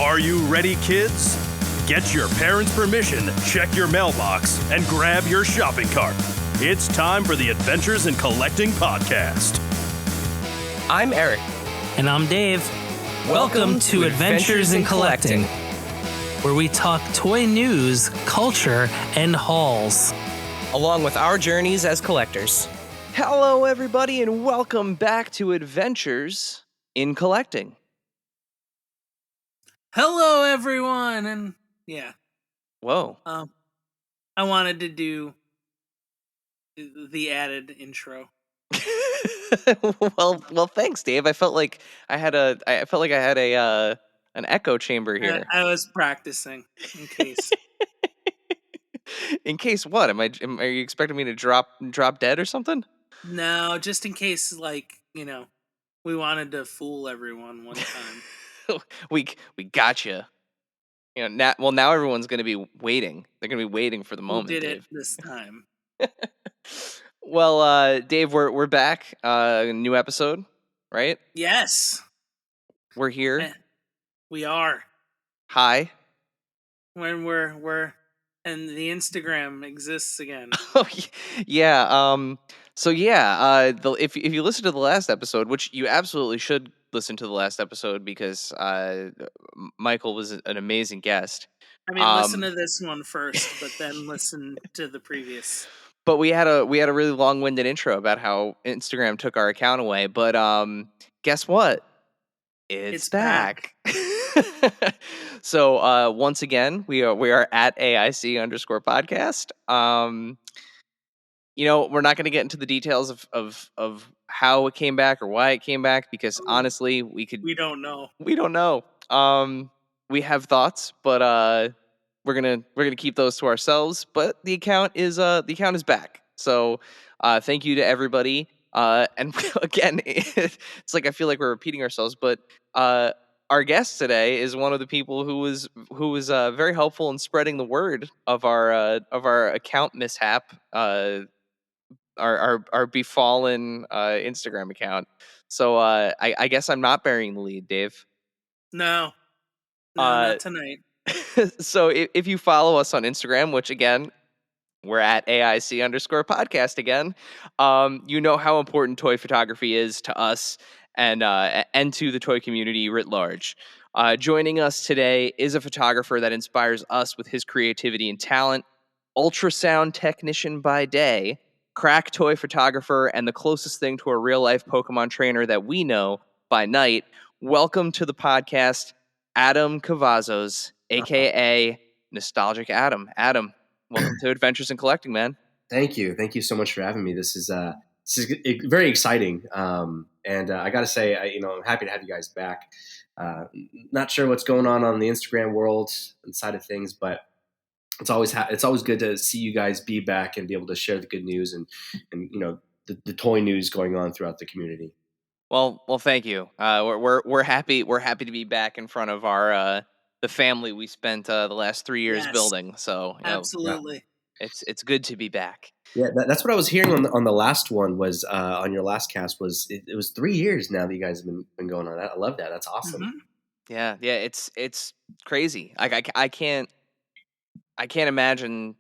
Are you ready, kids? Get your parents' permission, check your mailbox, and grab your shopping cart. It's time for the Adventures in Collecting podcast. I'm Eric. And I'm Dave. Welcome to Adventures in Collecting, where we talk toy news, culture, and hauls, along with our journeys as collectors. Hello, everybody, and welcome back to Adventures in Collecting. Hello, everyone, and yeah. Whoa. I wanted to do the added intro. well, thanks, Dave. I felt like I had an echo chamber here. I was practicing in case. In case what? Are you expecting me to drop dead or something? No, just in case, we wanted to fool everyone one time. we got you. Now everyone's going to be waiting. They're going to be waiting for the moment. We did Dave. it this time. Well, Dave, we're back. New episode, right? Yes, we're here. We are. Hi. When we're and the Instagram exists again. Oh yeah. If you listen to the last episode, which you absolutely should listen to the last episode because Michael was an amazing guest. I mean, listen to this one first, but then listen to the previous. But we had a really long-winded intro about how Instagram took our account away. But guess what? It's back. So once again, we are at AIC_podcast. We're not going to get into the details of how it came back or why it came back because honestly, we don't know. We don't know. We have thoughts, but we're gonna keep those to ourselves. But the account is back. So thank you to everybody. And again, it's like I feel like we're repeating ourselves, but our guest today is one of the people who was very helpful in spreading the word of our account mishap, our befallen Instagram account. So I guess I'm not bearing the lead, Dave. No, not tonight. So if you follow us on Instagram, which again, we're at AIC_podcast again. You know how important toy photography is to us and to the toy community writ large. Joining us today is a photographer that inspires us with his creativity and talent, ultrasound technician by day, crack toy photographer, and the closest thing to a real-life Pokemon trainer that we know by night. Welcome to the podcast, Adam Cavazos, a.k.a. Nostalgic Adam. Adam, welcome to Adventures in Collecting, man. Thank you so much for having me. This is very exciting, and I got to say, I'm happy to have you guys back. Not sure what's going on the Instagram world and side of things, but it's always good to see you guys be back and be able to share the good news and the toy news going on throughout the community. Well, thank you. We're happy to be back in front of our the family we spent the last 3 years building. So absolutely, it's good to be back. Yeah, that's what I was hearing on the last one was on your last cast was it was 3 years now that you guys have been going on. I love that. That's awesome. Mm-hmm. Yeah, it's crazy. I can't imagine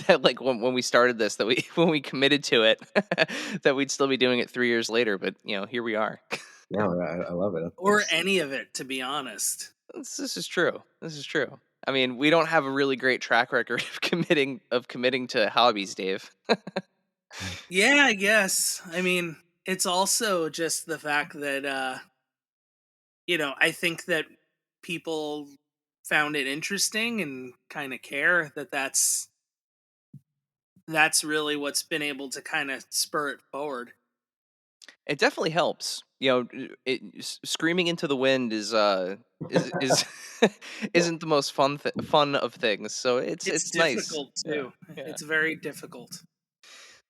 that like when we started this when we committed to it that we'd still be doing it 3 years later. But here we are. No, I love it. Or any of it, to be honest. This is true. I mean, we don't have a really great track record of committing to hobbies, Dave. Yeah, I guess. I mean, it's also just the fact that, I think that people found it interesting and kind of care that's really what's been able to kind of spur it forward. It definitely helps. Screaming into the wind is isn't the most fun of things. So it's nice. It's difficult too. Yeah. It's very difficult.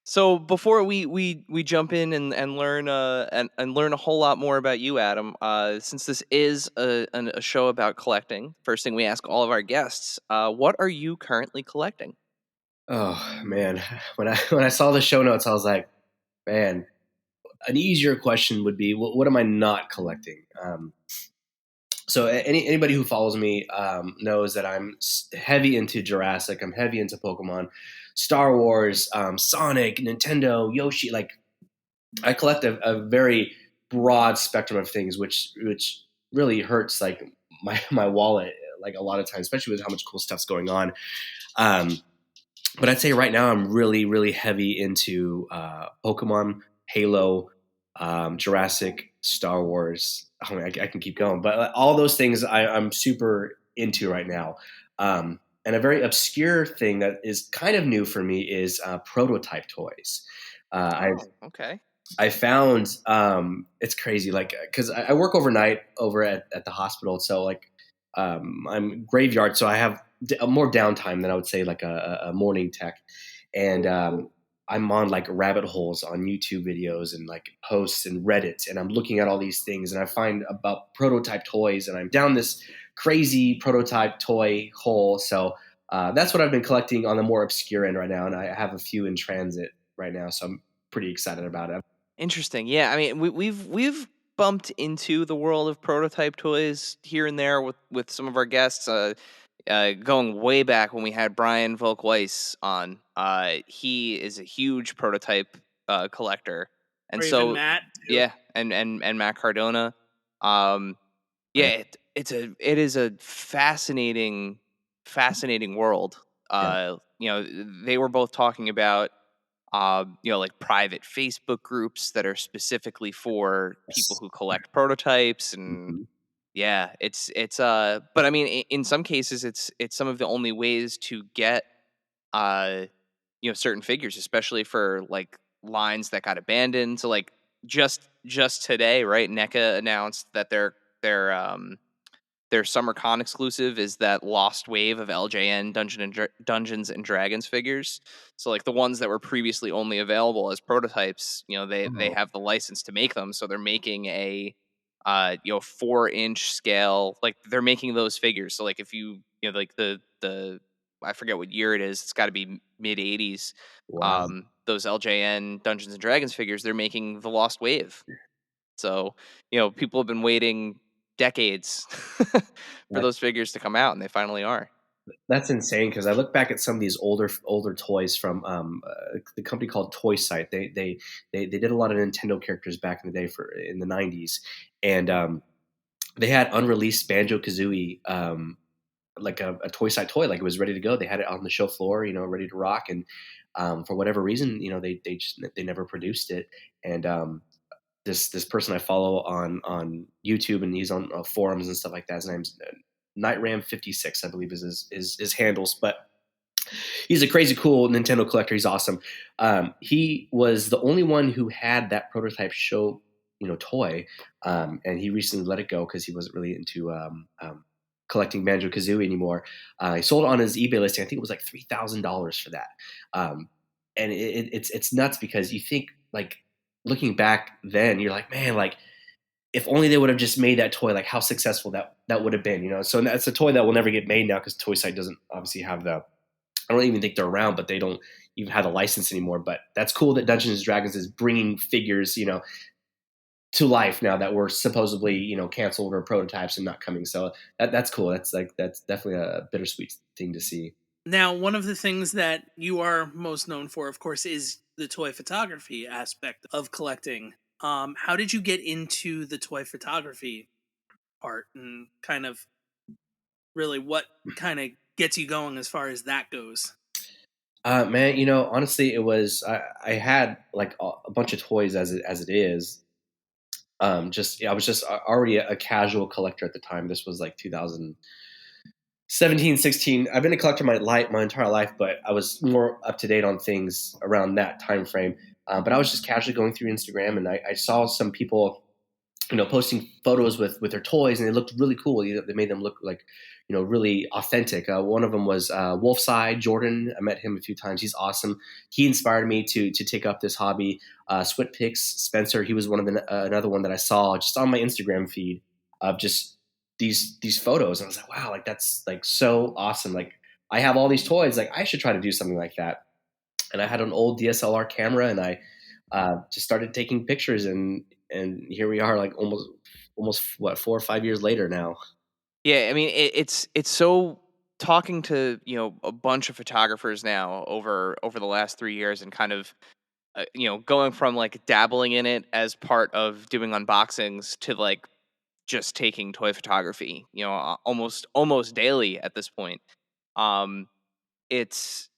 So before we jump in and learn and learn a whole lot more about you, Adam, since this is a show about collecting, first thing we ask all of our guests, what are you currently collecting? Oh man, when I saw the show notes, I was like, man, an easier question would be, what am I not collecting? So anybody who follows me knows that I'm heavy into Jurassic. I'm heavy into Pokemon, Star Wars, Sonic, Nintendo, Yoshi. Like I collect a very broad spectrum of things, which really hurts like my wallet like a lot of times, especially with how much cool stuff's going on. Um, but I'd say right now I'm really heavy into Pokemon, Halo, Jurassic, Star Wars. I mean, I can keep going, but all those things I'm super into right now. And a very obscure thing that is kind of new for me is prototype toys. Okay. I found it's crazy, like because I work overnight over at the hospital, so like I'm graveyard, so I have more downtime than I would say like a morning tech, and I'm on like rabbit holes on YouTube videos and like posts and Reddit, and I'm looking at all these things, and I find about prototype toys, and I'm down this crazy prototype toy hole. So that's what I've been collecting on the more obscure end right now, and I have a few in transit right now, so I'm pretty excited about it. Interesting. Yeah, I mean, we've bumped into the world of prototype toys here and there with some of our guests. Going way back when we had Brian Volkweiss on, he is a huge prototype collector, and Or even so Matt too. yeah, and Matt Cardona. Um, yeah, it is a fascinating world. Yeah. They were both talking about like private Facebook groups that are specifically for people Yes. who collect prototypes. And Mhm. yeah, it's but I mean, in some cases it's some of the only ways to get uh certain figures, especially for like lines that got abandoned. So like just today, right, NECA announced that their SummerCon exclusive is that lost wave of LJN Dungeons and Dragons figures. So like the ones that were previously only available as prototypes, they Oh, have the license to make them. So they're making a 4-inch scale. Like they're making those figures. So like if like the I forget what year it is. It's got to be mid '80s. wow. Those LJN Dungeons and Dragons figures, they're making the Lost Wave. So, people have been waiting decades for That those figures to come out, and they finally are. that's insane because I look back at some of these older toys from the company called Toy Sight. They did a lot of Nintendo characters back in the day for in the '90s, and they had unreleased Banjo Kazooie like a Toy Sight toy, like it was ready to go. They had it on the show floor, ready to rock, and for whatever reason, they never produced it, and this person I follow on YouTube, and he's on forums and stuff like that. His name's Nightram56, I believe is his handles, but he's a crazy cool Nintendo collector. He's awesome. He was the only one who had that prototype show, toy, and he recently let it go because he wasn't really into collecting Banjo Kazooie anymore. He sold it on his eBay listing. I think it was like $3,000 for that. And it's nuts because you think like looking back then, you're like, man, like if only they would have just made that toy, like how successful that would have been. So that's a toy that will never get made now because Toy Sight doesn't obviously have the. I don't even think they're around, but they don't even have a license anymore. But that's cool that Dungeons and Dragons is bringing figures, to life now that were supposedly, canceled or prototypes and not coming. So that's cool. That's definitely a bittersweet thing to see. Now, one of the things that you are most known for, of course, is the toy photography aspect of collecting. How did you get into the toy photography part, and kind of really what kind of gets you going as far as that goes? Man, honestly, it was I had like a bunch of toys as it is. I was just already a casual collector at the time. This was like 2017, 16. I've been a collector my entire life, but I was more up to date on things around that time frame. But I was just casually going through Instagram, and I saw some people, posting photos with their toys, and they looked really cool. They made them look like, really authentic. One of them was Wolfside Jordan. I met him a few times. He's awesome. He inspired me to take up this hobby. Switpix Spencer. He was one of another one that I saw just on my Instagram feed of just these photos. And I was like, wow, like that's like so awesome. Like I have all these toys. Like I should try to do something like that. And I had an old DSLR camera, and I just started taking pictures, and here we are, like almost what 4 or 5 years later now. Yeah, I mean, it's so talking to, a bunch of photographers now over the last 3 years and kind of, going from, like, dabbling in it as part of doing unboxings to, like, just taking toy photography, almost daily at this point. Um, it's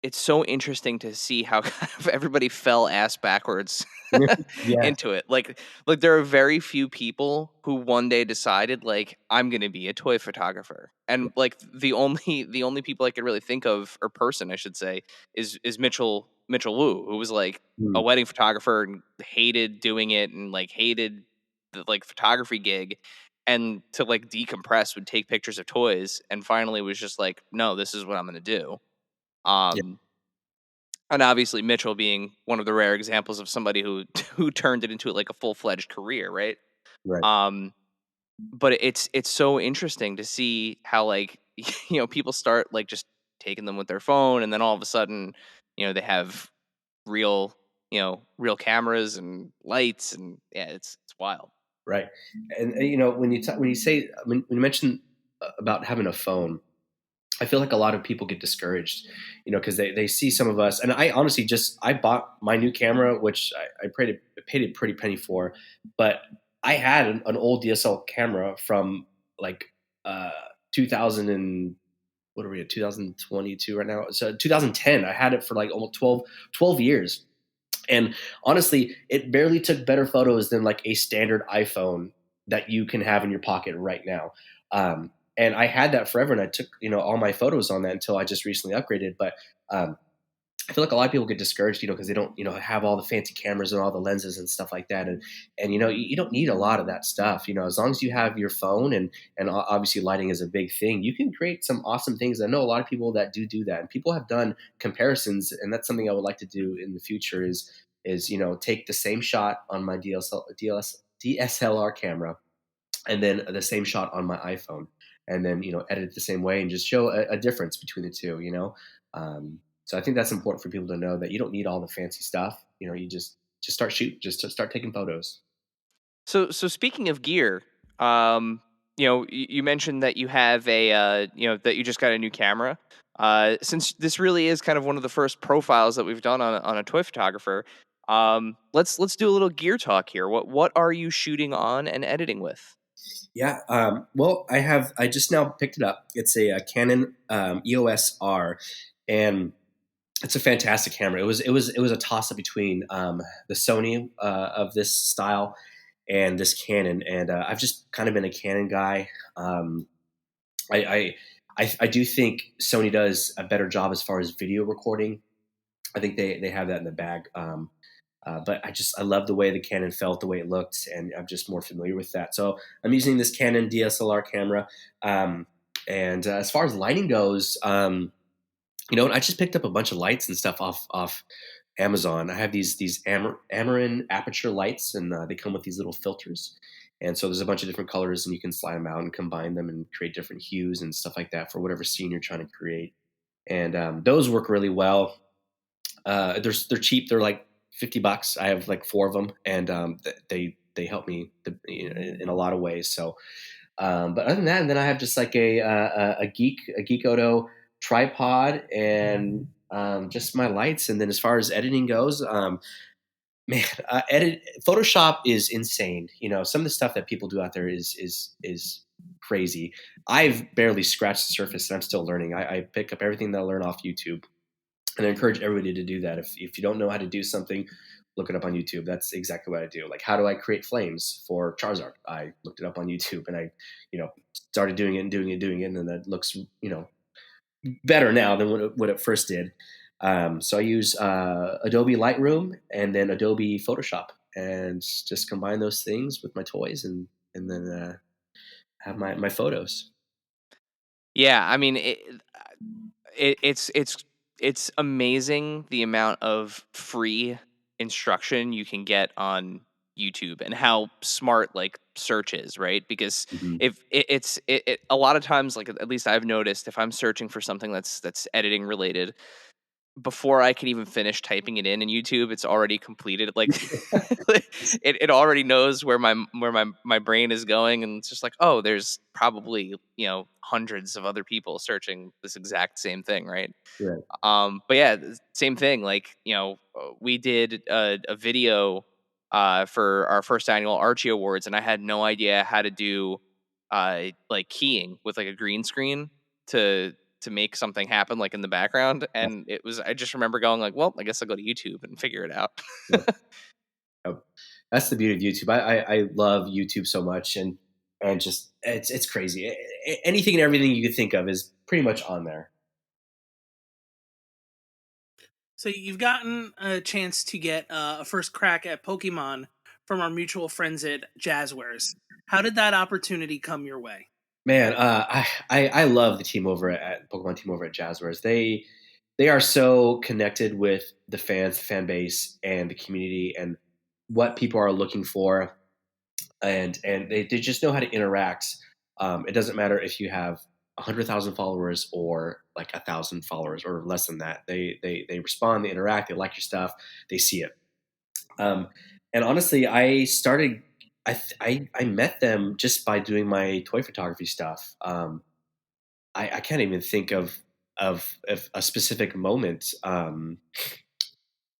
it's so interesting to see how kind of everybody fell ass backwards Yeah, into it. Like there are very few people who one day decided like I'm going to be a toy photographer. And like the only people I could really think of, or person I should say, is Mitchell Wu, who was like a mm, wedding photographer and hated doing it and like hated the like photography gig, and to like decompress would take pictures of toys, and finally was just like, no, this is what I'm going to do. yeah, um and obviously Mitchell being one of the rare examples of somebody who who turned it into like a full-fledged career, right? right, Um, but it's so interesting to see how like people start like just taking them with their phone, and then all of a sudden, they have real real cameras and lights, and yeah, it's wild. right. And when you say when you mention about having a phone, I feel like a lot of people get discouraged, because they see some of us, and I honestly I bought my new camera, which I paid a pretty penny for, but I had an old DSL camera from like uh 2000 and what are we at 2022 right now? So 2010. I had it for like almost 12 years. And honestly, it barely took better photos than like a standard iPhone that you can have in your pocket right now. And I had that forever, and I took all my photos on that until I just recently upgraded. But um, I feel like a lot of people get discouraged, because they don't, have all the fancy cameras and all the lenses and stuff like that. And you don't need a lot of that stuff. As long as you have your phone, and obviously lighting is a big thing, you can create some awesome things. I know a lot of people that do that, and people have done comparisons, and that's something I would like to do in the future. Is take the same shot on my DSLR camera, and then the same shot on my iPhone, and then edit it the same way and just show a difference between the two. So I think that's important for people to know that you don't need all the fancy stuff. You just start shooting, just to start taking photos. So speaking of gear, you mentioned that you have that you just got a new camera. Since this really is kind of one of the first profiles that we've done on a toy photographer, let's do a little gear talk here. What are you shooting on and editing with? Yeah. Well, I just now picked it up. It's a Canon EOS R, and it's a fantastic camera. It was a toss up between the Sony of this style and this Canon, and I've just kind of been a Canon guy. I, I I do think Sony does a better job as far as video recording. I think they have that in the bag. But I love the way the Canon felt, the way it looked, and I'm just more familiar with that. So I'm using this Canon DSLR camera. And as far as lighting goes, I just picked up a bunch of lights and stuff off Amazon. I have these Amarin aperture lights, and they come with these little filters. And so there's a bunch of different colors, and you can slide them out and combine them and create different hues and stuff like that for whatever scene you're trying to create. And those work really well. They're cheap. They're like $50. I have like four of them, and they help me in a lot of ways. So, but other than that, and then I have just like a Geek Oto tripod, and just my lights. And then as far as editing goes, man, Photoshop is insane. Some of the stuff that people do out there is crazy. I've barely scratched the surface, and I'm still learning. I pick up everything that I learn off YouTube, and I encourage everybody to do that. If you don't know how to do something, look it up on YouTube. That's exactly what I do. Like, how do I create flames for Charizard? I looked it up on YouTube, and I, started doing it and doing it, and then that looks, better now than what it first did. So I use Adobe Lightroom and then Adobe Photoshop, and just combine those things with my toys, and then have my photos. Yeah, I mean it's amazing the amount of free instruction you can get on YouTube, and how smart like search is, right? Because Mhm. if a lot of times, like at least I've noticed, if I'm searching for something that's editing related, before I can even finish typing it in YouTube, it's already completed. Like it already knows where my brain is going, and it's just like, oh, there's probably hundreds of other people searching this exact same thing, right? Right. But yeah, same thing. Like, we did a video for our first annual Archie Awards, and I had no idea how to do like keying with like a green screen to make something happen like in the background. And I just remember going like, well, I guess I'll go to YouTube and figure it out. Yeah. Oh, that's the beauty of YouTube. I love YouTube so much, and just it's crazy. Anything and everything you could think of is pretty much on there. So you've gotten a chance to get a first crack at Pokemon from our mutual friends at Jazzwares. How did that opportunity come your way? Man, I love the team over at Pokemon team over at Jazzwares. They are so connected with the fans, the fan base, and the community, and what people are looking for, and they just know how to interact. It doesn't matter if you have 100,000 followers or like 1,000 followers or less than that. They respond, they interact, they like your stuff, they see it. Um, and honestly, I met them just by doing my toy photography stuff. I can't even think of a specific moment.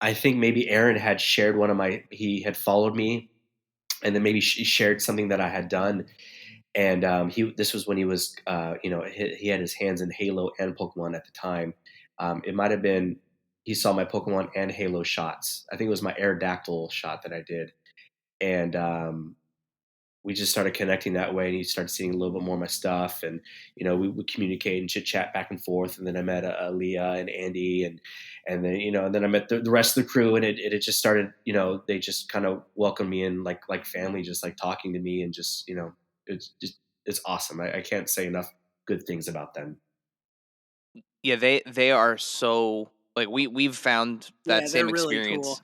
I think maybe Aaron had shared he had followed me, and then maybe she shared something that I had done. And this was when he was, he had his hands in Halo and Pokemon at the time. It might have been he saw my Pokemon and Halo shots. I think it was my Aerodactyl shot that I did, and we just started connecting that way. And he started seeing a little bit more of my stuff, and we would communicate and chit chat back and forth. And then I met Leah and Andy, and then and then I met the rest of the crew, and it just started. They just kind of welcomed me in like family, just like talking to me, and just it's awesome. I can't say enough good things about them. Yeah, they are so like we've found that Yeah, they're same really experience. cool.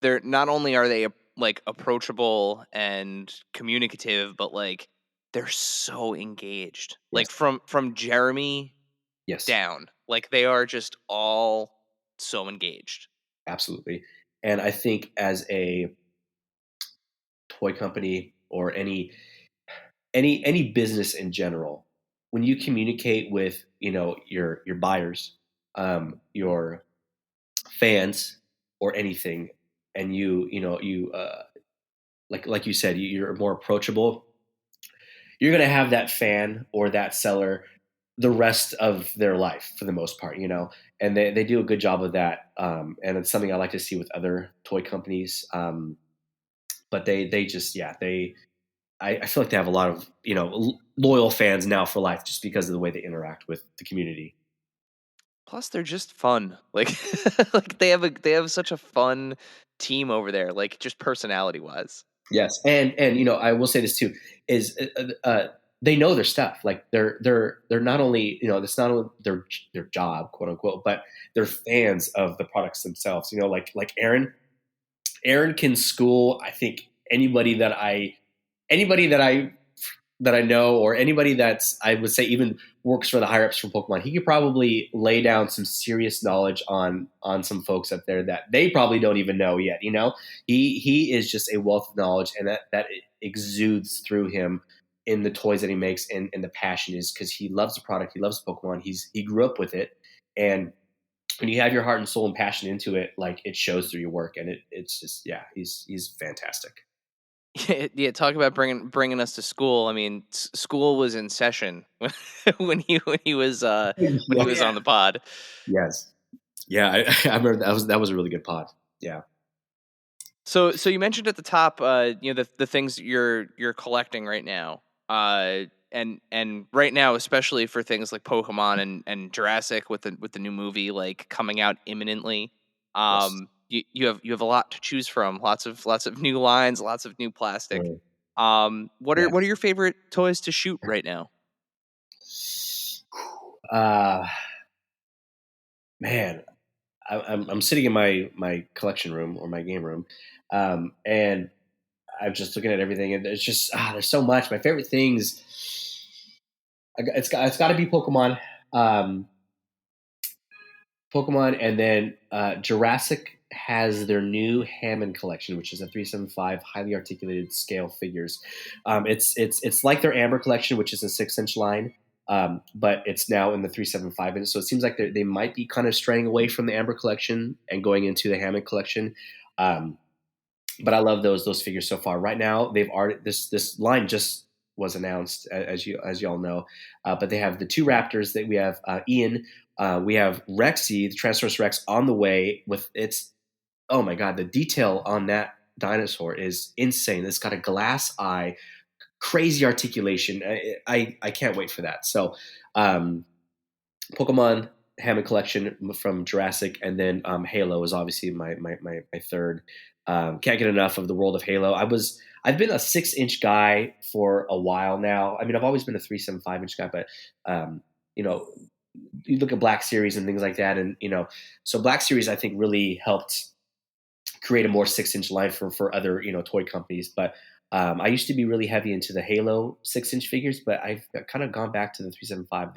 They're not only are they like approachable and communicative, but like they're so engaged. Yes, Like from Jeremy yes, down, like they are just all so engaged. absolutely. And I think as a toy company or any business in general, when you communicate with your buyers, your fans, or anything, and you like you said, you're more approachable, you're going to have that fan or that seller the rest of their life for the most part, and they do a good job of that. And it's something I like to see with other toy companies. But they just, yeah, I feel like they have a lot of, loyal fans now for life just because of the way they interact with the community. Plus, they're just fun. Like like they have such a fun team over there. Like just personality wise. Yes. And, I will say this too, is they know their stuff. Like they're not only, it's not only their job, quote unquote, but they're fans of the products themselves. Like Aaron can school, I think, anybody that I know, or anybody that's, I would say, even works for the higher ups from Pokemon. He could probably lay down some serious knowledge on some folks up there that they probably don't even know yet. He is just a wealth of knowledge, and that exudes through him in the toys that he makes, and the passion is because he loves the product, he loves Pokemon, he grew up with it, and when you have your heart and soul and passion into it, like, it shows through your work, and it's just, yeah, he's fantastic. Yeah, talk about bringing us to school. I mean, school was in session when he Oh was on yeah. the pod. Yes. Yeah, I remember that was a really good pod. Yeah. So you mentioned at the top, the things you're collecting right now, and right now, especially for things like Pokemon and Jurassic with the new movie like coming out imminently. Yes. You have a lot to choose from, lots of new lines, lots of new plastic. Mm, What are yes. your favorite toys to shoot right now? Uh, Man, I'm sitting in my collection room or my game room, and I'm just looking at everything, and it's just there's so much. My favorite things, it's got to be Pokemon. Um, Pokemon, and then Jurassic has their new Hammond collection, which is a 375 highly articulated scale figures. It's like their Amber collection, which is a 6-inch line, but it's now in the 375 inch. So it seems like they might be kind of straying away from the Amber collection and going into the Hammond collection. Um, but I love those figures so far. Right now, they've already this line just was announced, as you all know. But they have the two Raptors that we have Ian. We have Rexy, the Tyrannosaurus Rex, on the way with its. Oh my God, the detail on that dinosaur is insane. It's got a glass eye, crazy articulation. I can't wait for that. So, Pokemon Hammond collection from Jurassic, and then Halo is obviously my third. Can't get enough of the world of Halo. I've been a 6-inch guy for a while now. I mean, I've always been a 375-inch guy, but you know, you look at Black Series and things like that, and so Black Series I think really helped create a more 6-inch line for other toy companies. But I used to be really heavy into the Halo 6-inch figures, but I've kind of gone back to the 375.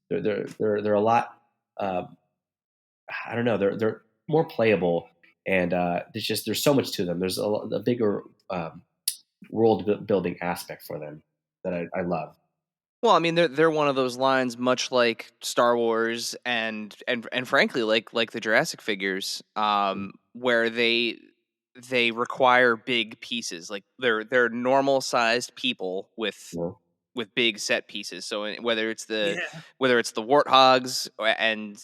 They're a lot. I don't know. They're more playable, and there's so much to them. There's a bigger world building aspect for them that I love. Well, I mean, they're one of those lines, much like Star Wars and frankly, like the Jurassic figures, where they require big pieces. Like they're normal sized people Yeah. with big set pieces. So whether it's the Yeah. warthogs and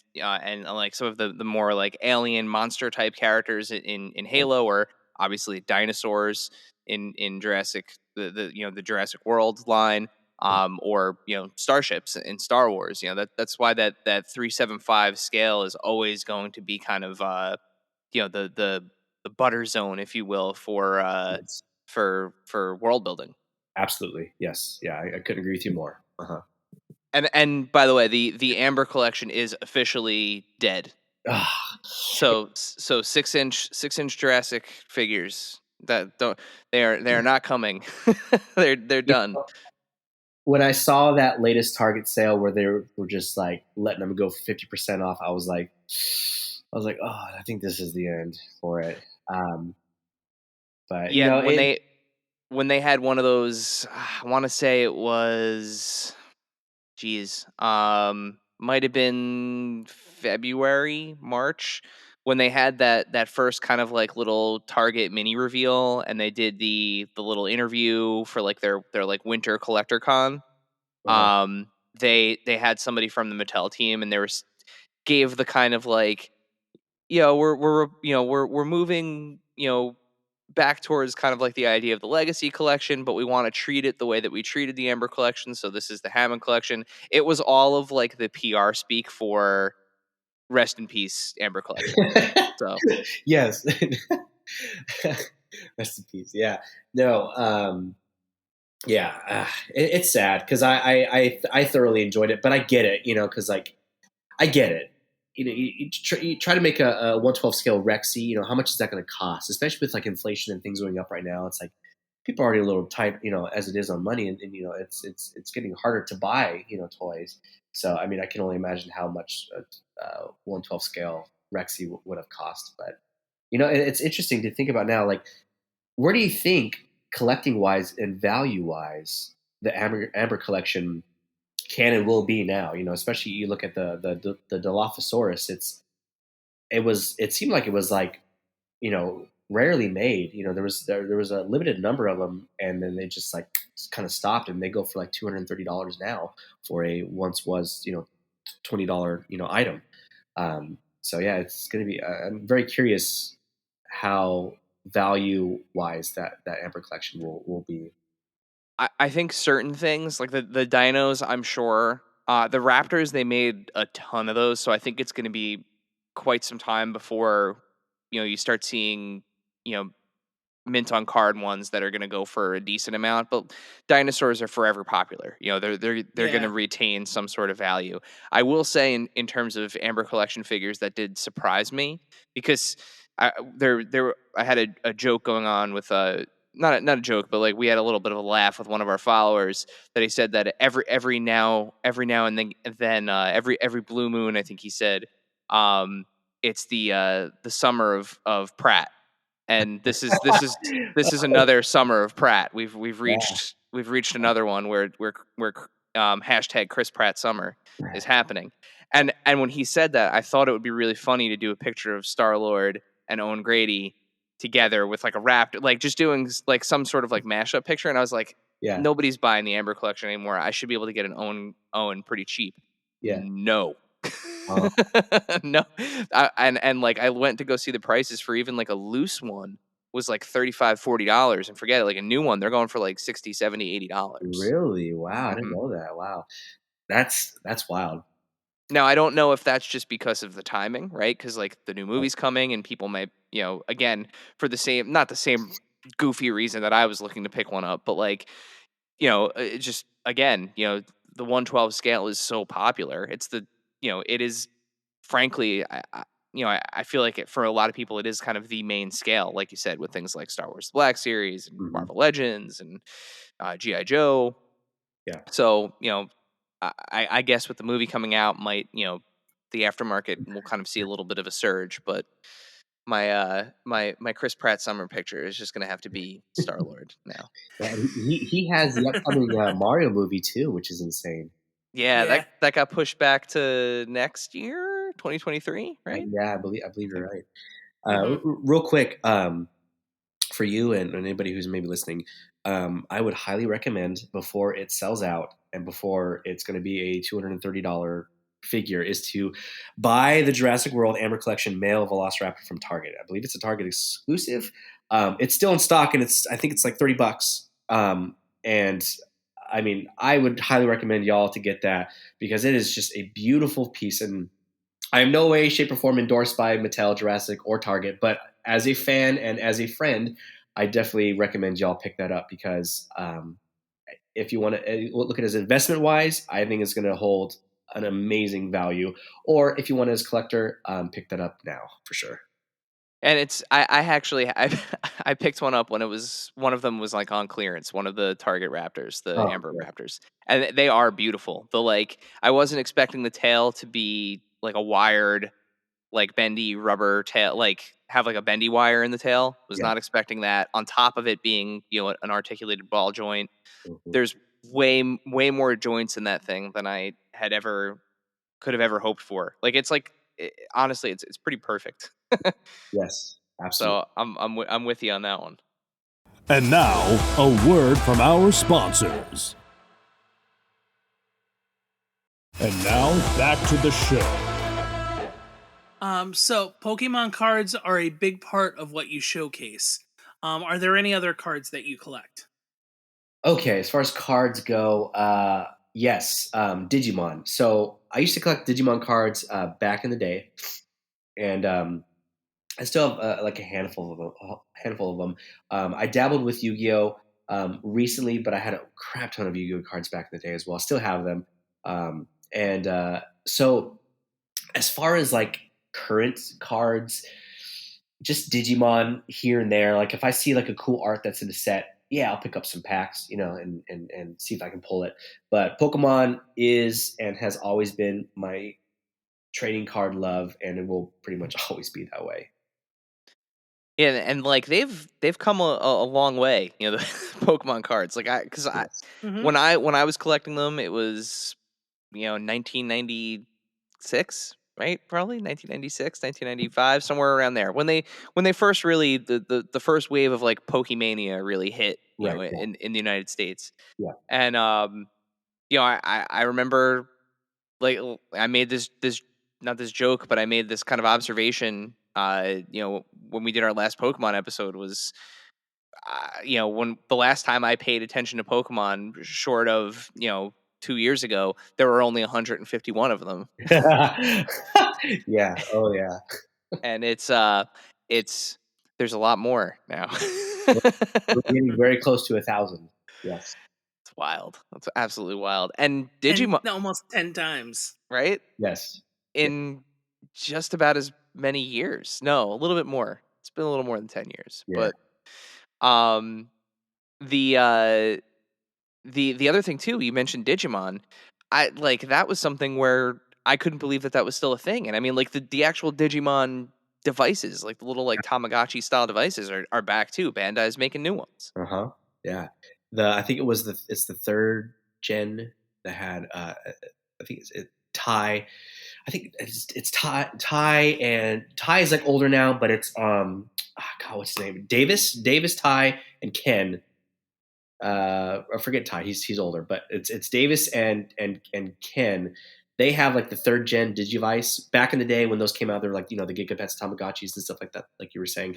like some of the more like alien monster type characters in Halo, or obviously dinosaurs in Jurassic the Jurassic World line, or starships in Star Wars. That's why that 375 scale is always going to be kind of the butter zone, if you will, Yes. for world building. Absolutely. Yes. Yeah. I couldn't agree with you more. Uh-huh. And by the way, the Amber collection is officially dead. Ah, So 6-inch Jurassic figures that don't they are not coming. They're you done. know, when I saw that latest Target sale where they were just like letting them go for 50% off, I was like, oh, I think this is the end for it. But Yeah, it. when they had one of those, I want to say it was, geez, might have been February, March, when they had that first kind of like little Target mini reveal, and they did the little interview for like their like winter collector con. Uh-huh. They had somebody from the Mattel team, and gave the kind of like, we're moving, back towards kind of like the idea of the legacy collection, but we want to treat it the way that we treated the Amber collection. So this is the Hammond collection. It was all of like the PR speak for rest in peace Amber collection. So Yes. Rest in peace. Yeah. No. Yeah. It's sad because I thoroughly enjoyed it, but I get it. Because like I get it. You try to make a 112 scale Rexy. How much is that going to cost? Especially with like inflation and things going up right now. It's like people are already a little tight, as it is on money, and it's getting harder to buy, toys. So I mean, I can only imagine how much a 112 scale Rexy would have cost. But it's interesting to think about now. Like, where do you think collecting wise and value wise the Amber collection can and will be now? Especially you look at the Dilophosaurus. It seemed like it was like rarely made. There was a limited number of them, and then they just like kind of stopped, and they go for like $230 now for a once was $20 item. So yeah, it's going to be. I'm very curious how value wise that Amber collection will be. I think certain things like the dinos, I'm sure. The Raptors, they made a ton of those, so I think it's going to be quite some time before you start seeing you know mint on card ones that are going to go for a decent amount. But dinosaurs are forever popular. They're going to Yeah. retain some sort of value. I will say in terms of Amber collection figures, that did surprise me because I had a joke going on with not a joke, but like we had a little bit of a laugh with one of our followers that he said that every now and then every blue moon, I think he said, It's the summer of Pratt, and this is another summer of Pratt. We've Yeah. reached another one where hashtag Chris Pratt summer is happening. And when he said that, I thought it would be really funny to do a picture of Star-Lord and Owen Grady together with like a raptor, like just doing like some sort of like mashup picture. And I was like, Yeah. nobody's buying the Amber collection anymore. I should be able to get an Owen pretty cheap. Yeah. No. Oh, No. And like I went to go see the prices for even like a loose one was like $35-$40, and forget it, like a new one they're going for like $60-$70-$80. really? Wow. I didn't Hmm. know that. Wow. That's wild. Now I don't know if that's just because of the timing, right? Because like the new movie's coming and people may, again, for the same, not the same goofy reason that I was looking to pick one up, but like, it just again, the 112 scale is so popular. It is, frankly, I feel like for a lot of people, it is kind of the main scale, like you said, with things like Star Wars: The Black Series and Mhm. Marvel Legends and GI Joe. Yeah. So I guess with the movie coming out, might the aftermarket will kind of see a little bit of a surge, but my Chris Pratt summer picture is just gonna have to be Star Lord now. Yeah, and he has the upcoming Mario movie too, which is insane. Yeah, Yeah. that got pushed back to next year, 2023, right? Yeah, I believe you're right. Hmm. Real quick, for you and anybody who's maybe listening, I would highly recommend before it sells out and before it's going to be a $230 figure is to buy the Jurassic World Amber Collection male Velociraptor from Target. I believe it's a Target exclusive. It's still in stock and I think it's like $30. And I mean, I would highly recommend y'all to get that because it is just a beautiful piece. And I am no way, shape, or form endorsed by Mattel, Jurassic, or Target, but as a fan and as a friend, I definitely recommend y'all pick that up because if you want to look at it as investment wise, I think it's going to hold an amazing value. Or if you want it as a collector, pick that up now for sure. And I actually I picked one up when one of them was like on clearance, one of the Target Raptors, the Oh, Amber yeah. Raptors. And they are beautiful. I wasn't expecting the tail to be like a wired, like bendy rubber tail, like have like a bendy wire in the tail. Was Yeah. not expecting that. On top of it being, an articulated ball joint. Mhm. There's way more joints in that thing than I could have ever hoped for. Like honestly, it's pretty perfect. Yes, absolutely. So I'm with you on that one. And now, a word from our sponsors. And now, back to the show. So Pokemon cards are a big part of what you showcase. Are there any other cards that you collect? Okay, as far as cards go, yes, Digimon. So I used to collect Digimon cards back in the day, and I still have like a handful of them. I dabbled with Yu-Gi-Oh recently, but I had a crap ton of Yu-Gi-Oh cards back in the day as well. I still have them. And so, as far as like current cards, just Digimon here and there. Like if I see like a cool art that's in a set, yeah, I'll pick up some packs, and see if I can pull it. But Pokemon is and has always been my trading card love, and it will pretty much always be that way. Yeah, and like they've come a long way, the Pokemon cards. Like because Yes. Hmm. when I was collecting them, it was 1996, right? Probably 1996, 1995, somewhere around there. When they first really the first wave of like Pokemania really hit, Right. Yeah. in the United States. Yeah. And I remember like I made this not this joke, but I made this kind of observation. When we did our last Pokemon episode was, when the last time I paid attention to Pokemon, short of 2 years ago, there were only 151 of them, Yeah. Oh yeah. and it's there's a lot more now. We're getting very close to 1,000. Yes. It's wild. That's absolutely wild. And And Digimon, almost 10 times. right? Yes. Yeah. In just about as many years. No, a little bit more. It's been a little more than 10 years. Yeah. But um the the other thing too, you mentioned Digimon. I like that was something where I couldn't believe that was still a thing. And I mean, like the actual Digimon devices, like the little like Tamagotchi style devices are back too. Bandai's making new ones. Yeah. I think it's the third gen that had I think it's Ty. I think it's Ty, and Ty is like older now, but it's God, what's his name? Davis, Ty, and Ken. I forget Ty. He's older, but it's Davis and Ken. They have like the third gen Digivice. Back in the day when those came out, they're like, the Gigapets, Tamagotchis, and stuff like that. Like you were saying,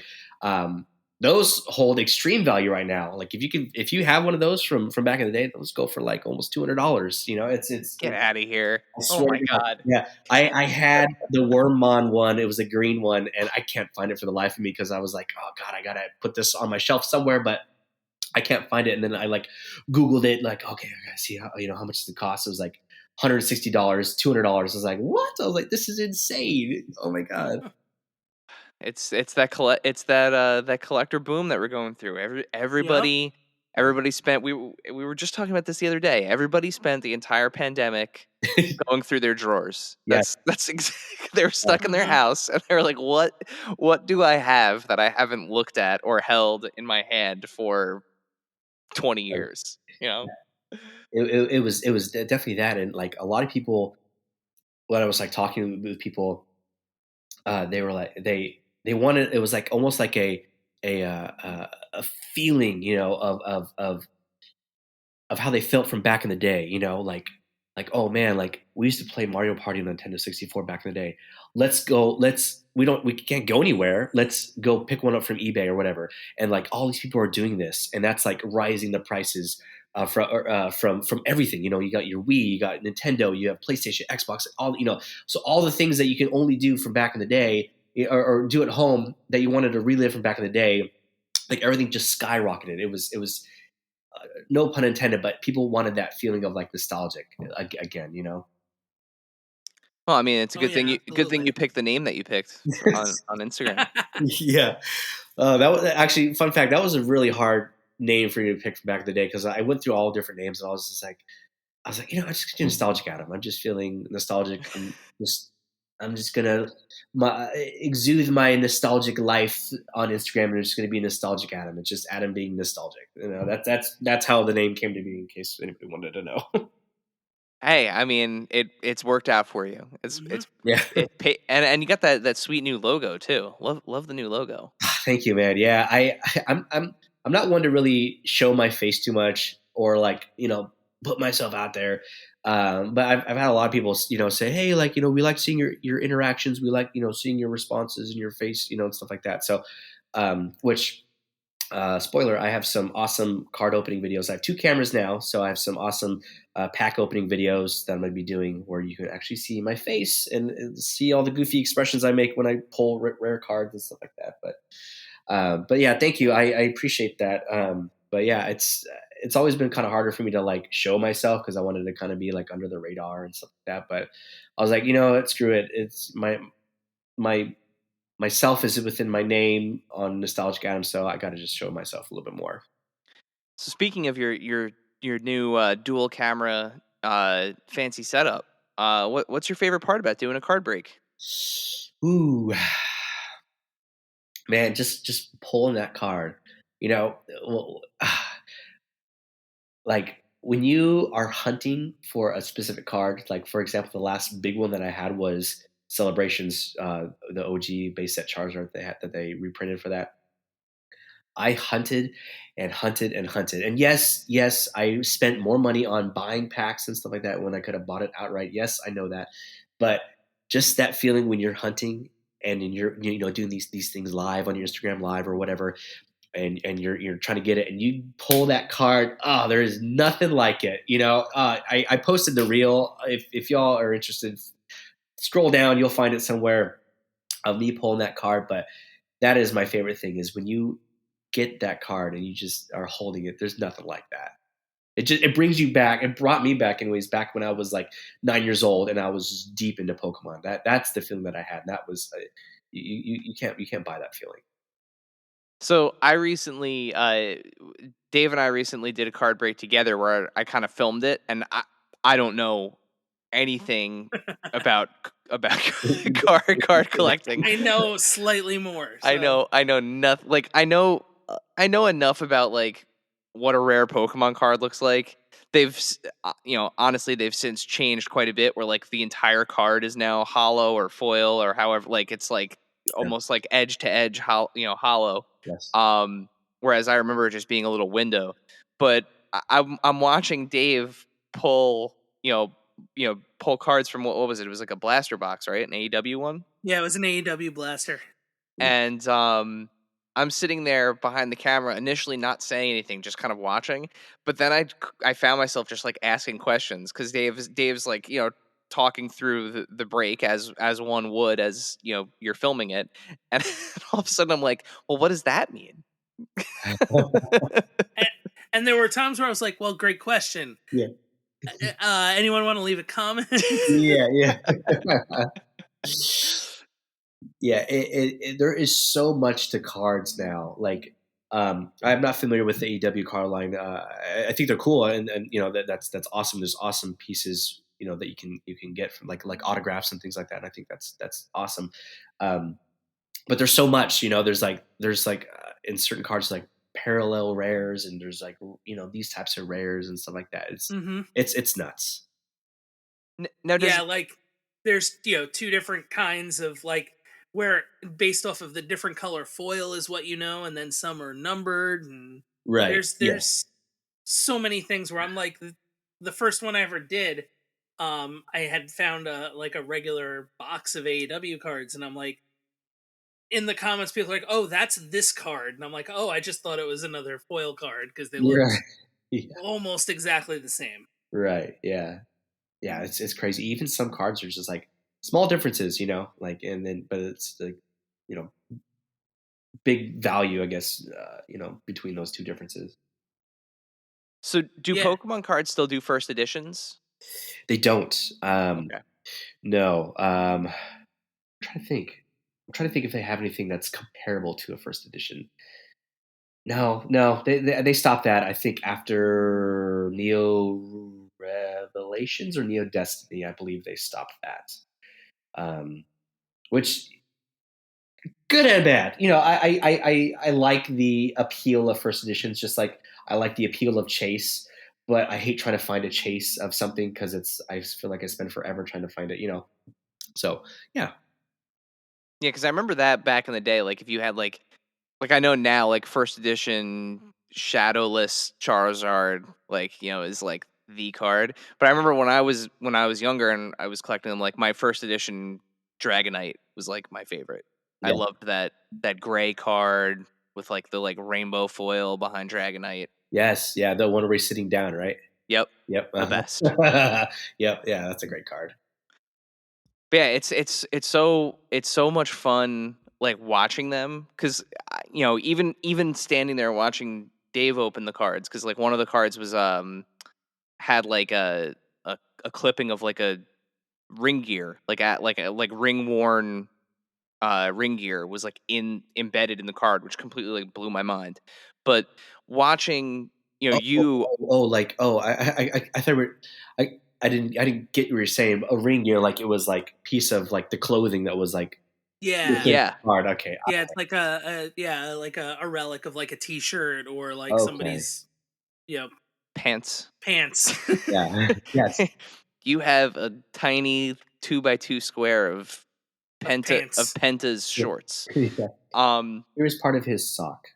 those hold extreme value right now. Like if you have one of those from back in the day, those go for like almost $200. It's Get out of here! I Oh swear my to God. God! Yeah, I had the Wormmon one. It was a green one, and I can't find it for the life of me because I was like, oh God, I gotta put this on my shelf somewhere, but I can't find it. And then I like Googled it, like, okay, I gotta see how much does it cost. It was like $160, $200. I was like, what? I was like, this is insane. Oh my God. It's that that collector boom that we're going through. Yep. Everybody spent. We were just talking about this the other day. Everybody spent the entire pandemic going through their drawers. Yeah. That's they were stuck in their Mhm. house and they were like, what do I have that I haven't looked at or held in my hand for 20 years? You know. It was definitely that. And like a lot of people, when I was like talking with people, they were like, they wanted, it was like almost like a feeling, of how they felt from back in the day, like oh man, like we used to play Mario Party on Nintendo 64 back in the day. Let's go. We can't go anywhere. Let's go pick one up from eBay or whatever. And like all these people are doing this, and that's like rising the prices from everything. You got your Wii, you got Nintendo, you have PlayStation, Xbox, all So all the things that you can only do from back in the day, or do at home that you wanted to relive from back in the day, like everything just skyrocketed. It was no pun intended, but people wanted that feeling of like nostalgic again. Well, I mean, it's a Oh yeah, good thing absolutely. you picked the name that you picked on Instagram. Yeah. That was actually fun fact. That was a really hard name for you to pick from back in the day because I went through all different names and I was like, I'm just gonna do nostalgic Adam. I'm just feeling nostalgic. I'm just gonna exude my nostalgic life on Instagram, and it's gonna be nostalgic Adam. It's just Adam being nostalgic. That's how the name came to be. In case anybody wanted to know. Hey, I mean, it's worked out for you. Mhm. Yeah. And you got that sweet new logo too. Love the new logo. Thank you, man. Yeah, I'm not one to really show my face too much or like put myself out there. But I've had a lot of people say, hey, like we like seeing your interactions, we like seeing your responses and your face, and stuff like that. So, which spoiler, I have some awesome card opening videos. I have two cameras now, so I have some awesome pack opening videos that I'm going to be doing where you can actually see my face and see all the goofy expressions I make when I pull rare cards and stuff like that. But yeah, thank you. I appreciate that. But yeah, it's always been kind of harder for me to like show myself because I wanted to kind of be like under the radar and stuff like that. But I was like, screw it. It's my myself is within my name on Nostalgic Adam, so I got to just show myself a little bit more. So speaking of your new dual camera fancy setup, what's your favorite part about doing a card break? Ooh, man, just pulling that card. Well, like when you are hunting for a specific card, like for example, the last big one that I had was Celebrations, the OG base set Charizard that they reprinted for that. I hunted and hunted and hunted. And yes, I spent more money on buying packs and stuff like that when I could have bought it outright. Yes, I know that. But just that feeling when you're hunting and you're doing these things live on your Instagram live or whatever, and you're trying to get it and you pull that card, oh, there is nothing like it. I posted the reel. If y'all are interested, scroll down, you'll find it somewhere of me pulling that card. But that is my favorite thing is when you get that card and you just are holding it. There's nothing like that. It brings you back. It brought me back anyways, back when I was like 9 years old and I was just deep into Pokemon. That's the feeling that I had. And that was you can't buy that feeling. So I recently, Dave and I recently did a card break together where I kind of filmed it, and I don't know anything about card collecting. I know slightly more. So. I know nothing. Like I know enough about like what a rare Pokemon card looks like. Honestly, they've since changed quite a bit. Where like the entire card is now hollow or foil or however. Like it's like almost like edge to edge, hollow. Yes. Whereas I remember it just being a little window. But I'm watching Dave pull pull cards from what was it? It was like a blaster box, right? An AEW one. Yeah, it was an AEW blaster. And I'm sitting there behind the camera, initially not saying anything, just kind of watching. But then I found myself just like asking questions because Dave's like talking through the break as one would as you're filming it, and all of a sudden I'm like, well, what does that mean? And there were times where I was like, well, great question. Yeah. Anyone want to leave a comment? Yeah. Yeah, there is so much to cards now. Like, I'm not familiar with the AEW card line. I think they're cool, and that's awesome. There's awesome pieces, that you can get from like autographs and things like that. And I think that's awesome. But there's so much, there's like in certain cards like parallel rares, and there's like these types of rares and stuff like that. It's nuts. Now, like there's two different kinds of like where based off of the different color foil is what and then some are numbered, and right. There's so many things where I'm like the first one I ever did, I had found a regular box of AEW cards, and I'm like, in the comments people are like, oh, that's this card, and I'm like, oh, I just thought it was another foil card because they look almost exactly the same. Right. Yeah. It's crazy. Even some cards are just like small differences, but it's like, big value, I guess, between those two differences. So do Pokemon cards still do first editions? They don't. Okay. No. I'm trying to think if they have anything that's comparable to a first edition. No, they stopped that. I think after Neo Revelations or Neo Destiny, I believe they stopped that. Which good and bad. I like the appeal of first editions, just like I like the appeal of Chase, but I hate trying to find a Chase of something because I feel like I spend forever trying to find it. So yeah. Yeah, because I remember that back in the day. Like if you had like I know now, like first edition Shadowless Charizard, is like the card. But I remember when I was younger and I was collecting them, like my first edition Dragonite was like my favorite. Yeah. I loved that gray card with like the rainbow foil behind Dragonite. Yes, yeah, the one where he's sitting down, right? Yep. The best. Yep, yeah, that's a great card. But yeah, it's so much fun like watching them because even standing there watching Dave open the cards because like one of the cards was had like a clipping of like a ring gear like ring worn ring gear was like embedded in the card, which completely like blew my mind. But watching I thought I didn't get what you were saying. A ring gear, like it was like piece of like the clothing that was like card. Okay, yeah, it's like a relic of like a T-shirt or like somebody's pants. Yeah, yes. You have a tiny 2x2 square of Penta's shorts. Yeah. It was part of his sock.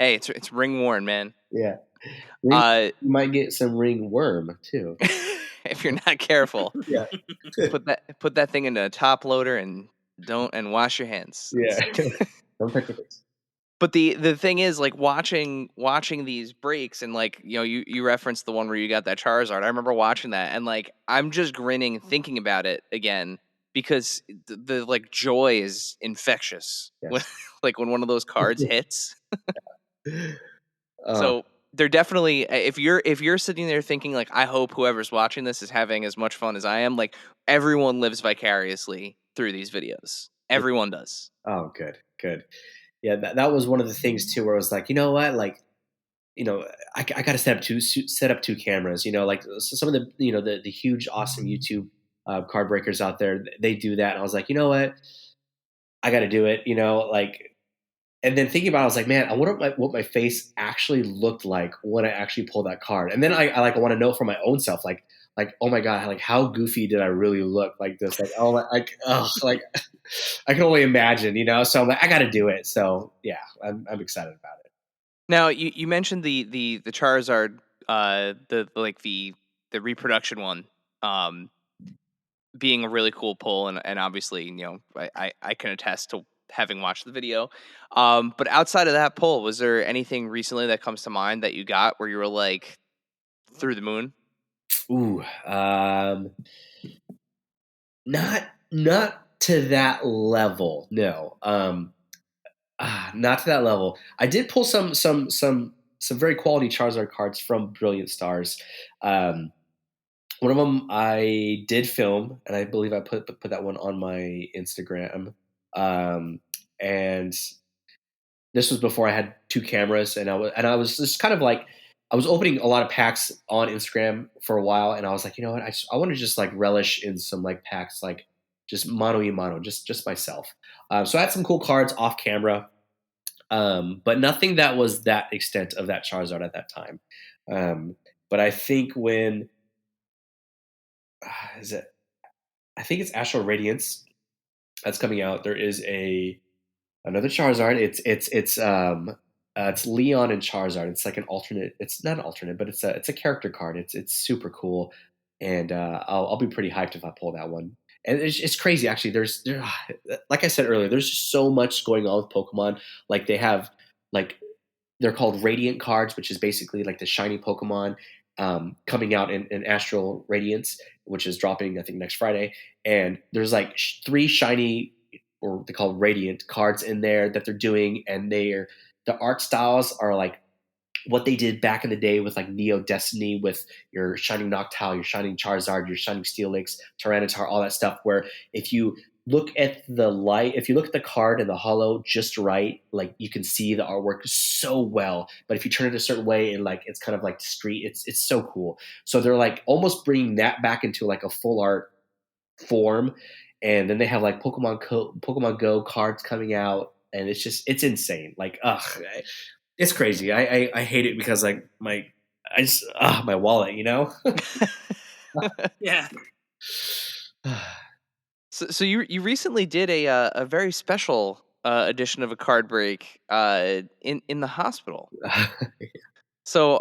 Hey, it's ring worn, man. Yeah. You might get some ring worm too if you're not careful. Yeah. Put that thing in a top loader and wash your hands. Yeah. Don't touch your face. But the thing is, like watching these breaks, and like you referenced the one where you got that Charizard. I remember watching that, and like I'm just grinning thinking about it again because the like joy is infectious. Yes. Like when one of those cards hits. So they're definitely if you're sitting there thinking like I hope whoever's watching this is having as much fun as I am. Like everyone lives vicariously through these videos. Everyone does. Oh, good. Yeah, that was one of the things too, where I was like, you know what, like, I got to set up two cameras. Like some of the the huge awesome YouTube card breakers out there, they do that. And I was like, you know what, I got to do it. Like, and then thinking about it, I was like, man, I wonder what my face actually looked like when I actually pulled that card. And then I want to know for my own self, like, oh my god, like how goofy did I really look like this? Like, oh, like I can only imagine. So I'm like, I got to do it. So yeah, I'm excited about it. Now you mentioned the Charizard, the reproduction one, being a really cool pull, and obviously I can attest to having watched the video. But outside of that pull, was there anything recently that comes to mind that you got where you were like through the moon? Ooh, not to that level. No. Not to that level. I did pull some very quality Charizard cards from Brilliant Stars. One of them I did film, and I believe I put that one on my Instagram. And this was before I had two cameras, and I was just kind of like, I was opening a lot of packs on Instagram for a while, and I was like, you know what, I want to just like relish in some like packs, like just mano y mano, just myself. So I had some cool cards off camera, but nothing that was that extent of that Charizard at that time. But I think when is it? I think it's Astral Radiance that's coming out. There is another Charizard. It's Leon and Charizard. It's like an alternate. It's not an alternate, but it's a character card. It's super cool, and I'll be pretty hyped if I pull that one. And it's crazy actually. Like I said earlier, there's just so much going on with Pokemon. Like they have like they're called Radiant cards, which is basically like the shiny Pokemon coming out in Astral Radiance, which is dropping I think next Friday. And there's like three shiny, or they call Radiant cards in there that they're doing, and the art styles are like what they did back in the day with like Neo Destiny, with your Shining Noctowl, your Shining Charizard, your Shining Steelix, Tyranitar, all that stuff. Where if you look at the card and the holo just right, like you can see the artwork so well. But if you turn it a certain way and like it's kind of like street, it's so cool. So they're like almost bringing that back into like a full art form. And then they have like Pokemon Go cards coming out, and it's insane. Like, it's crazy. I hate it because like my wallet, Yeah. So you recently did a very special edition of a card break in the hospital. So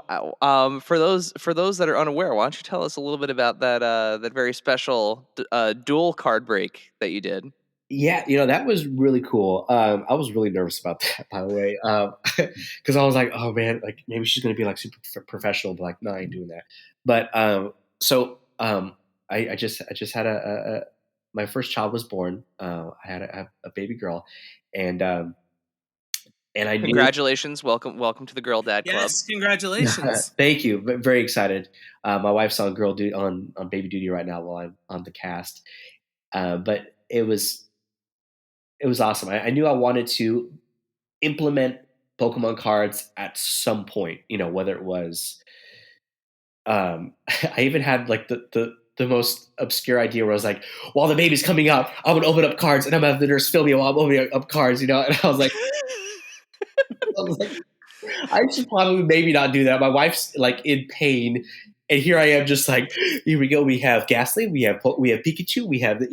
for those that are unaware, why don't you tell us a little bit about that very special dual card break that you did? Yeah, that was really cool. I was really nervous about that, by the way, because I was like, oh man, like maybe she's gonna be like super professional, but like, no, I ain't doing that. But I just had my first child was born. I had a baby girl, and I knew. Congratulations, welcome to the Girl Dad Club. Yes, congratulations. Thank you. Very excited. My wife's on on baby duty right now while I'm on the cast. But it was awesome. I knew I wanted to implement Pokemon cards at some point, whether it was, I even had like the most obscure idea where I was like, while the baby's coming up, I'm going to open up cards and I'm going to have the nurse film me while I'm opening up cards, and I was like, I should probably maybe not do that. My wife's like in pain, and here I am just like, here we go. We have Ghastly, we have Pikachu, we have,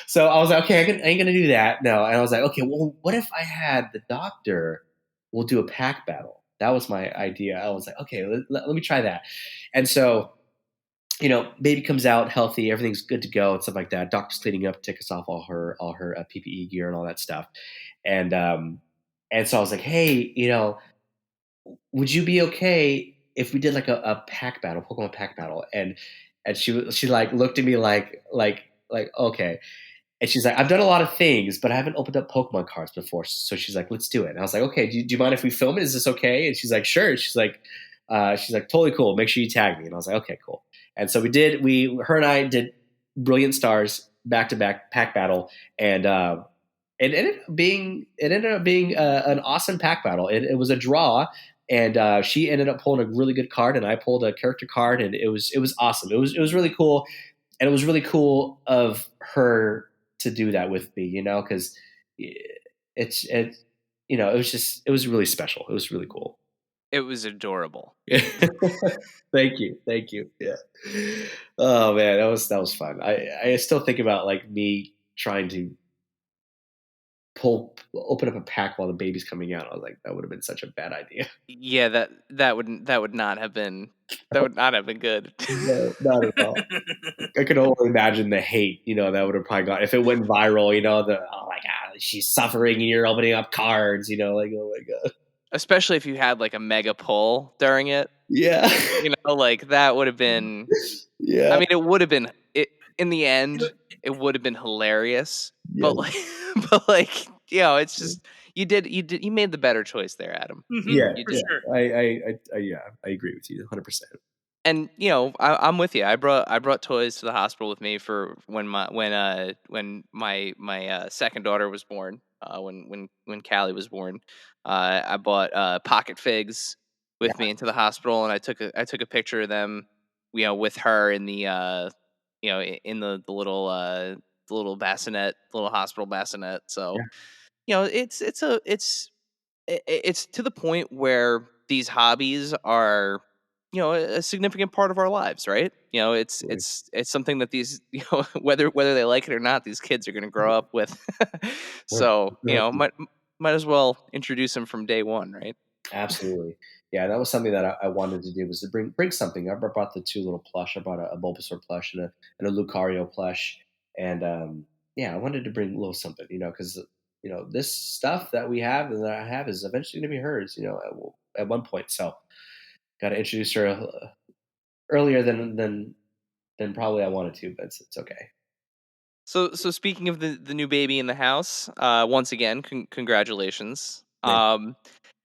So I was like, okay, I ain't gonna do that. No. And I was like, okay, well, what if I had the doctor? We'll do a pack battle. That was my idea. I was like, okay, let me try that. And so, baby comes out healthy, everything's good to go and stuff like that. Doctor's cleaning up, take us off all her PPE gear and all that stuff. And so I was like, hey, would you be okay if we did like a pack battle, Pokemon pack battle? And she like looked at me like okay. And she's like, I've done a lot of things, but I haven't opened up Pokemon cards before. So she's like, let's do it. And I was like, okay, do you mind if we film it? Is this okay? And she's like, sure. She's like, totally cool. Make sure you tag me. And I was like, okay, cool. And so her and I did Brilliant Stars back-to-back pack battle. And it ended up being an awesome pack battle. It was a draw. and she ended up pulling a really good card, and I pulled a character card, and it was awesome. It was really cool, and it was really cool of her to do that with me, because it it was really special. It was really cool. It was adorable. Thank you, thank you. Yeah. Oh man, that was fun. I still think about like me trying to open up a pack while the baby's coming out. I was like, that would have been such a bad idea. Yeah, that would not have been good. No, not at all. I could only imagine the hate, that would have probably got if it went viral. Oh my god, she's suffering, and you're opening up cards. Like, oh my god. Especially if you had like a mega pull during it. Yeah. Like that would have been. I Yeah. mean, it would have been it in the end. It would have been hilarious, Yeah. but like, but like, it's just you made the better choice there, Adam. Mhm, Yeah. You for did. sure. I agree with you 100%. And I'm with you. I brought toys to the hospital with me for when my second daughter was born. When Callie was born, I bought pocket figs Yeah. with me into the hospital, and I took a picture of them, with her in the in the little bassinet, little hospital bassinet. So Yeah. it's to the point where these hobbies are a significant part of our lives, right? Absolutely. It's something that these whether they like it or not, these kids are going to grow up with. We're So we're might as well introduce them from day one, right? Absolutely. Yeah, that was something that I wanted to do, was to bring something. I brought the two little plush. I brought a Bulbasaur plush and a Lucario plush, and yeah, I wanted to bring a little something, because this stuff that we have and that I have is eventually going to be hers, at one point. So, got to introduce her earlier than probably I wanted to, but it's okay. So speaking of the new baby in the house, once again, congratulations. Thank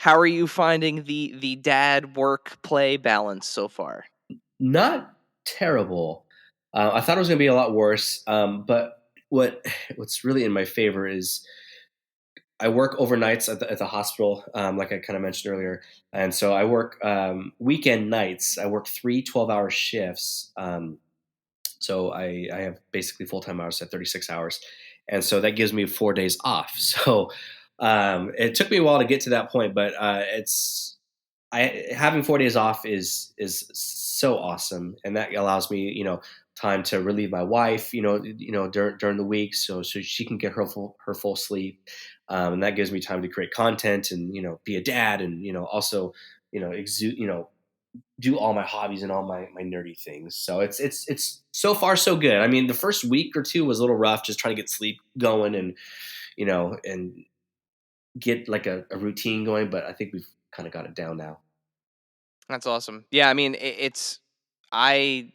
How are you finding the dad work play balance so far? Not terrible. I thought it was going to be a lot worse, but what's really in my favor is I work overnights at the hospital, like I kind of mentioned earlier, and so I work weekend nights. I work 3 12-hour shifts. So I have basically full time hours at 36 hours, and so that gives me 4 days off. So it took me a while to get to that point, but it's I having 4 days off is so awesome, and that allows me, time to relieve my wife, during the week, so she can get her full sleep, and that gives me time to create content and be a dad, and also exude, do all my hobbies and all my nerdy things. So it's so far so good. I mean, the first week or two was a little rough, just trying to get sleep going and get like a routine going, but I think we've kind of got it down now. That's awesome. Yeah, I mean, I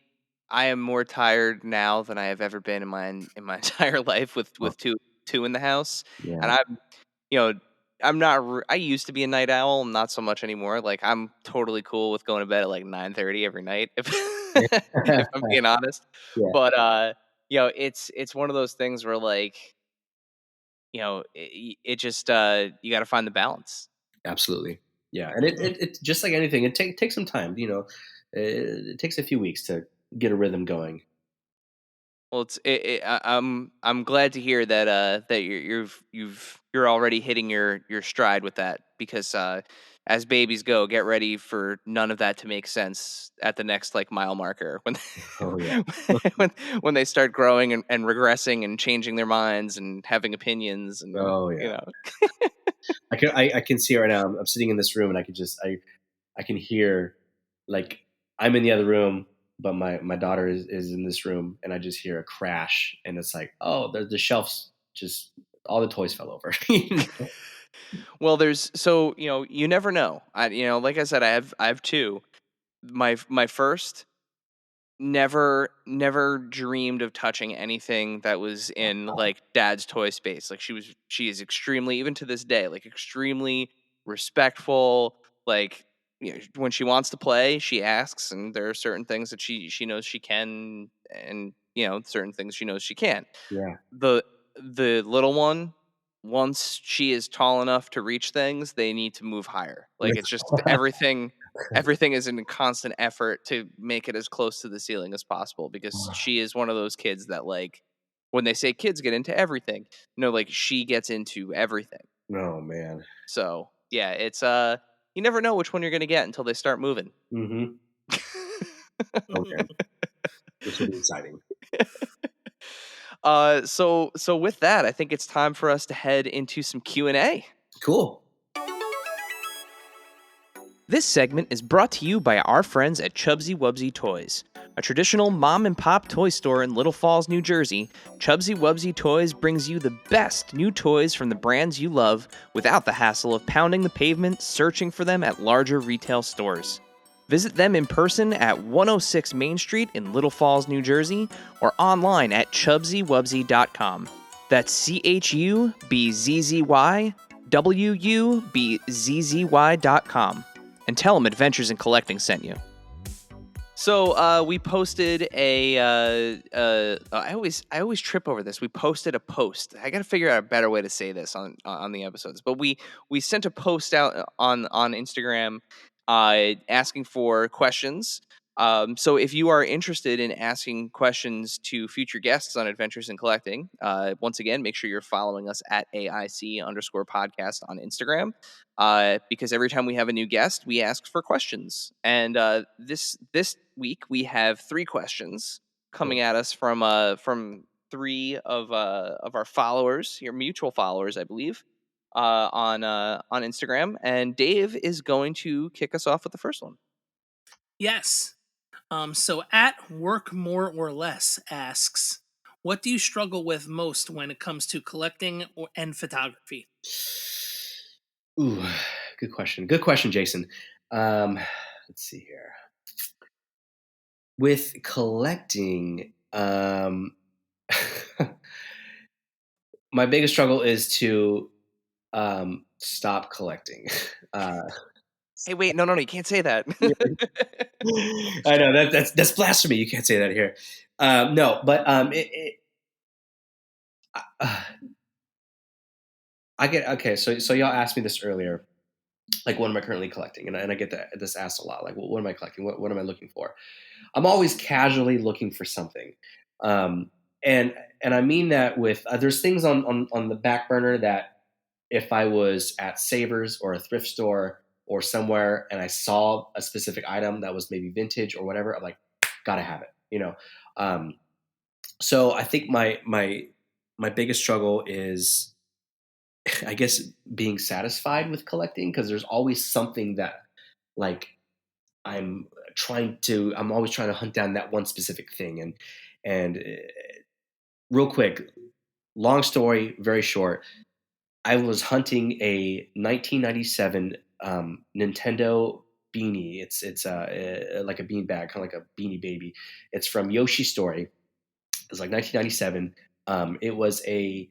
I am more tired now than I have ever been in my entire life with Oh, two in the house, and yeah. you know I'm not. I used to be a night owl, not so much anymore. Like I'm totally cool with going to bed at like 9:30 every night, if if I'm being honest. Yeah, But it's one of those things where like it just you got to find the balance. absolutely. Yeah, and it, Mhm. it, it just like anything, it takes some time. It takes a few weeks to get a rhythm going. Well, I'm glad to hear that that you're already hitting your stride with that, because as babies go, get ready for none of that to make sense at the next like mile marker when Oh yeah. when when they start growing and regressing and changing their minds and having opinions and Oh yeah. I can see it right now. I'm sitting in this room, and I can hear, like, I'm in the other room, but my daughter is in this room, and I just hear a crash, and it's like, oh, the shelves just all the toys fell over. Well, there's so you never know. Like I said, I have two. My first never dreamed of touching anything that was in like dad's toy space. Like she is extremely, even to this day, like extremely respectful. Like when she wants to play, she asks, and there are certain things that she knows she can, and certain things she knows she can't. Yeah. The little one, once she is tall enough to reach things, they need to move higher. Like, it's just everything is in a constant effort to make it as close to the ceiling as possible, because she is one of those kids that, like, when they say kids get into everything, no, like, she gets into everything. Oh man. So yeah, it's you never know which one you're gonna get until they start moving. Mm-hmm. Oh man, this will be exciting. So with that, I think it's time for us to head into some Q&A. Cool. This segment is brought to you by our friends at Chubsy Wubsy Toys. A traditional mom and pop toy store in Little Falls, New Jersey, Chubsy Wubsy Toys brings you the best new toys from the brands you love without the hassle of pounding the pavement searching for them at larger retail stores. Visit them in person at 106 Main Street in Little Falls, New Jersey, or online at chubsywubsy.com. That's CHUBZYWUBZZY.com. And tell them Adventures in Collecting sent you. So we posted I always trip over this. We posted a post. I got to figure out a better way to say this on the episodes. But we sent a post out on Instagram asking for questions. So if you are interested in asking questions to future guests on Adventures in Collecting, once again, make sure you're following us at AIC_podcast on Instagram. Because every time we have a new guest, we ask for questions. And this week we have 3 questions coming at us from 3 of our followers, your mutual followers, I believe, on Instagram. And Dave is going to kick us off with the first one. Yes. So at Work More or Less asks, what do you struggle with most when it comes to collecting and photography? Ooh, good question. Good question, Jason. Let's see here. With collecting, my biggest struggle is to stop collecting. Hey, wait, no, you can't say that. I know that's blasphemy. You can't say that here. No, but I get okay. So y'all asked me this earlier, like what am I currently collecting, and I get this asked a lot. Like, what am I collecting? What am I looking for? I'm always casually looking for something, um, and I mean that with there's things on the back burner that if I was at Savers or a thrift store or somewhere and I saw a specific item that was maybe vintage or whatever, I'm like, gotta have it, you know. Um, so I think my biggest struggle is, I guess, being satisfied with collecting, because there's always something that, like, I'm always trying to hunt down that one specific thing. And real quick, long story, very short. I was hunting a 1997 Nintendo beanie. It's like a bean bag, kind of like a Beanie Baby. It's from Yoshi's Story. It was like 1997. It was a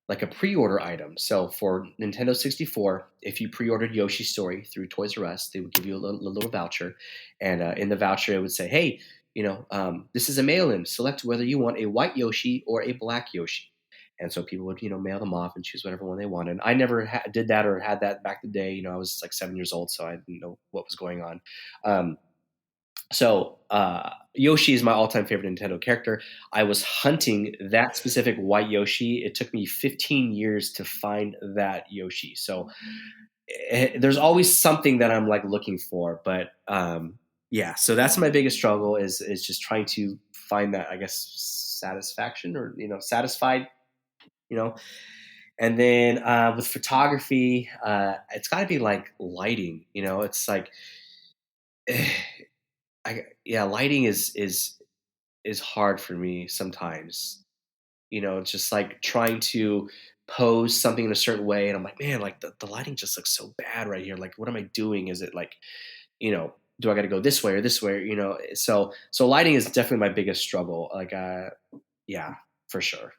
like a pre-order item. So for Nintendo 64, if you pre-ordered Yoshi's Story through Toys R Us, they would give you a little voucher, and in the voucher it would say, "Hey, this is a mail-in. Select whether you want a white Yoshi or a black Yoshi." And so people would, mail them off and choose whatever one they wanted. I never did that or had that back in the day. I was like 7 years old, so I didn't know what was going on. So Yoshi is my all-time favorite Nintendo character. I was hunting that specific white Yoshi. It took me 15 years to find that Yoshi. So there's always something that I'm like looking for. But yeah, so that's my biggest struggle is just trying to find that, I guess, satisfaction or satisfied. And then with photography, it's got to be like lighting. It's like. Lighting is hard for me sometimes. It's just like trying to pose something in a certain way, and I'm like, man, like the lighting just looks so bad right here. Like, what am I doing? Is it like, do I got to go this way or this way? So lighting is definitely my biggest struggle. Like, yeah, for sure.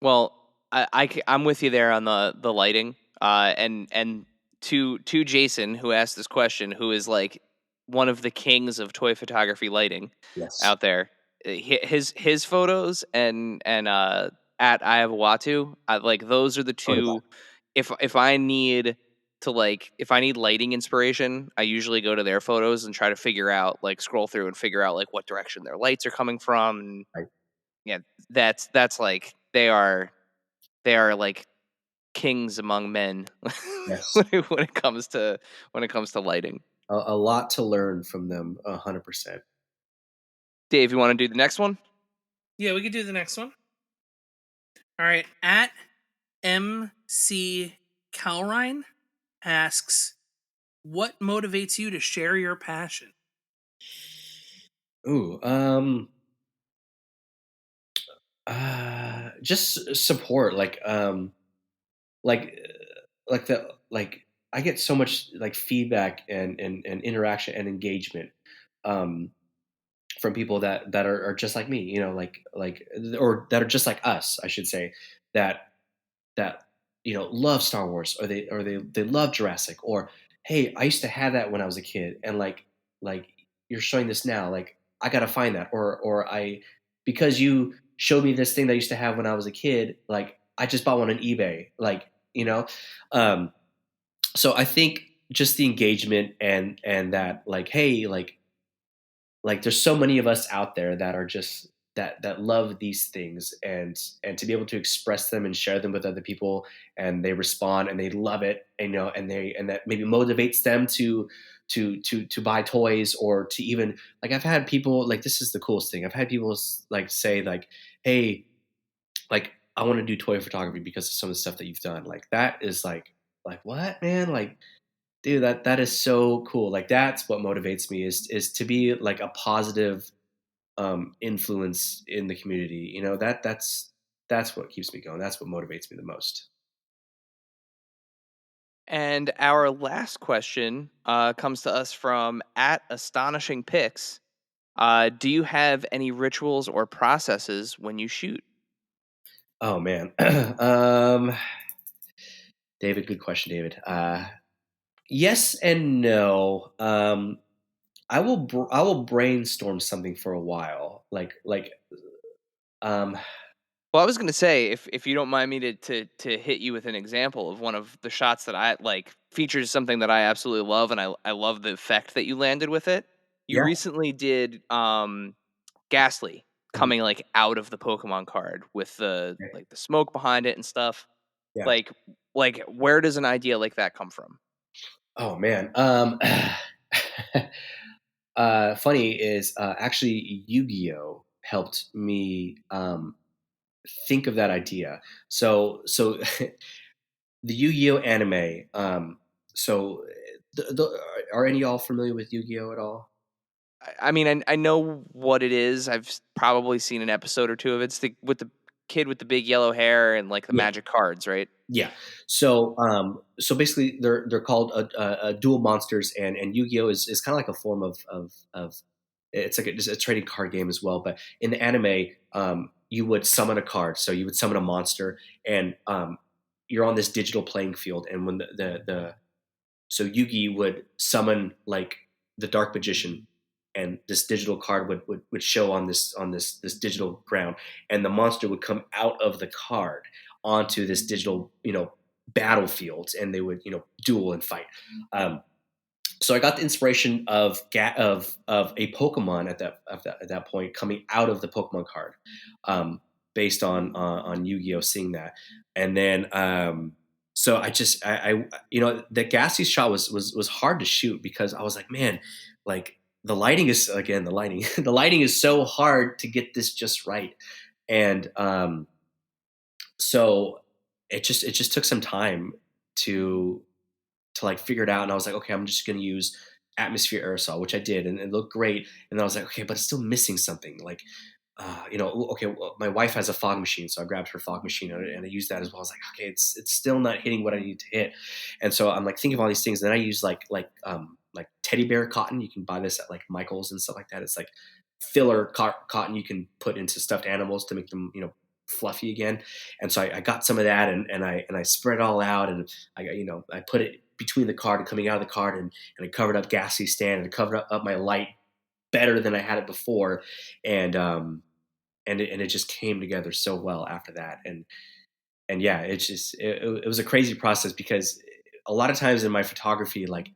Well, I'm with you there on the lighting. And to Jason, who asked this question, who is like one of the kings of toy photography lighting Yes. out there. His photos and at I have a Watu. Like those are the Oh, yeah. two. If I need if I need lighting inspiration, I usually go to their photos and try to figure out scroll through and figure out what direction their lights are coming from. And Right. yeah, that's like they are like kings among men Yes. when it comes to lighting. A lot to learn from them, 100%. Dave, you want to do the next one? Yeah, we could do the next one. All right. At MC Calrine asks, what motivates you to share your passion? Ooh, just support, like, I get so much feedback and interaction and engagement, um, from people that are just like me, or that are just like us, I should say, that that love Star Wars, or they love Jurassic, or hey, I used to have that when I was a kid, and like you're showing this now, like I gotta find that, or I because you showed me this thing that I used to have when I was a kid, like I just bought one on eBay, um, so I think just the engagement and that hey, there's so many of us out there that are just that love these things, and to be able to express them and share them with other people, and they respond and they love it, and and that maybe motivates them to buy toys, or to even I've had people, this is the coolest thing, I've had people say hey, I want to do toy photography because of some of the stuff that you've done, that is what, man, dude, that is so cool. That's what motivates me, is to be a positive influence in the community. That's what keeps me going. That's what motivates me the most. And our last question comes to us from at Astonishing Pics. Do you have any rituals or processes when you shoot? Oh man, David, good question, David. Yes and no. I will brainstorm something for a while, um, Well, I was gonna say, if you don't mind me to hit you with an example of one of the shots that I features something that I absolutely love, and I love the effect that you landed with it. You yeah, recently did Ghastly mhm, coming out of the Pokemon card with the yeah. the smoke behind it and stuff. Yeah. Like where does an idea like that come from? Oh man. Funny is, actually Yu-Gi-Oh helped me think of that idea. So the Yu-Gi-Oh anime. So are any of y'all familiar with Yu-Gi-Oh at all? I mean, I know what it is. I've probably seen an episode or two of it. It's with the kid with the big yellow hair and the Yeah. magic cards, right? Yeah. So basically, they're called dual monsters, and Yu-Gi-Oh is kind of like a form of it's like just a trading card game as well. But in the anime, you would summon a card, so you would summon a monster, and you're on this digital playing field. And when the so Yugi would summon the Dark Magician, and this digital card would show on this digital ground, and the monster would come out of the card onto this digital battlefield, and they would duel and fight. So I got the inspiration of a Pokemon at that point coming out of the Pokemon card, based on Yu-Gi-Oh seeing that, and then so I the Gassy shot was hard to shoot, because I was like, man, the lighting is, again, the lighting the lighting is so hard to get this just right, and so it just took some time to figure it out. And I was like, okay, I'm just going to use atmosphere aerosol, which I did, and it looked great. And then I was like, okay, but it's still missing something. Okay, well, my wife has a fog machine, so I grabbed her fog machine, and I used that as well. I was like, okay, it's still not hitting what I need to hit. And so I'm thinking of all these things. And then I use like teddy bear cotton. You can buy this at Michael's and stuff like that. It's like filler cotton you can put into stuffed animals to make them fluffy again. And so I got some of that, and I spread it all out, and I put it between the card and coming out of the card, and I covered up Ghastly's stand, and I covered up my light better than I had it before, and and it just came together so well after that. And yeah, it was a crazy process because a lot of times in my photography, like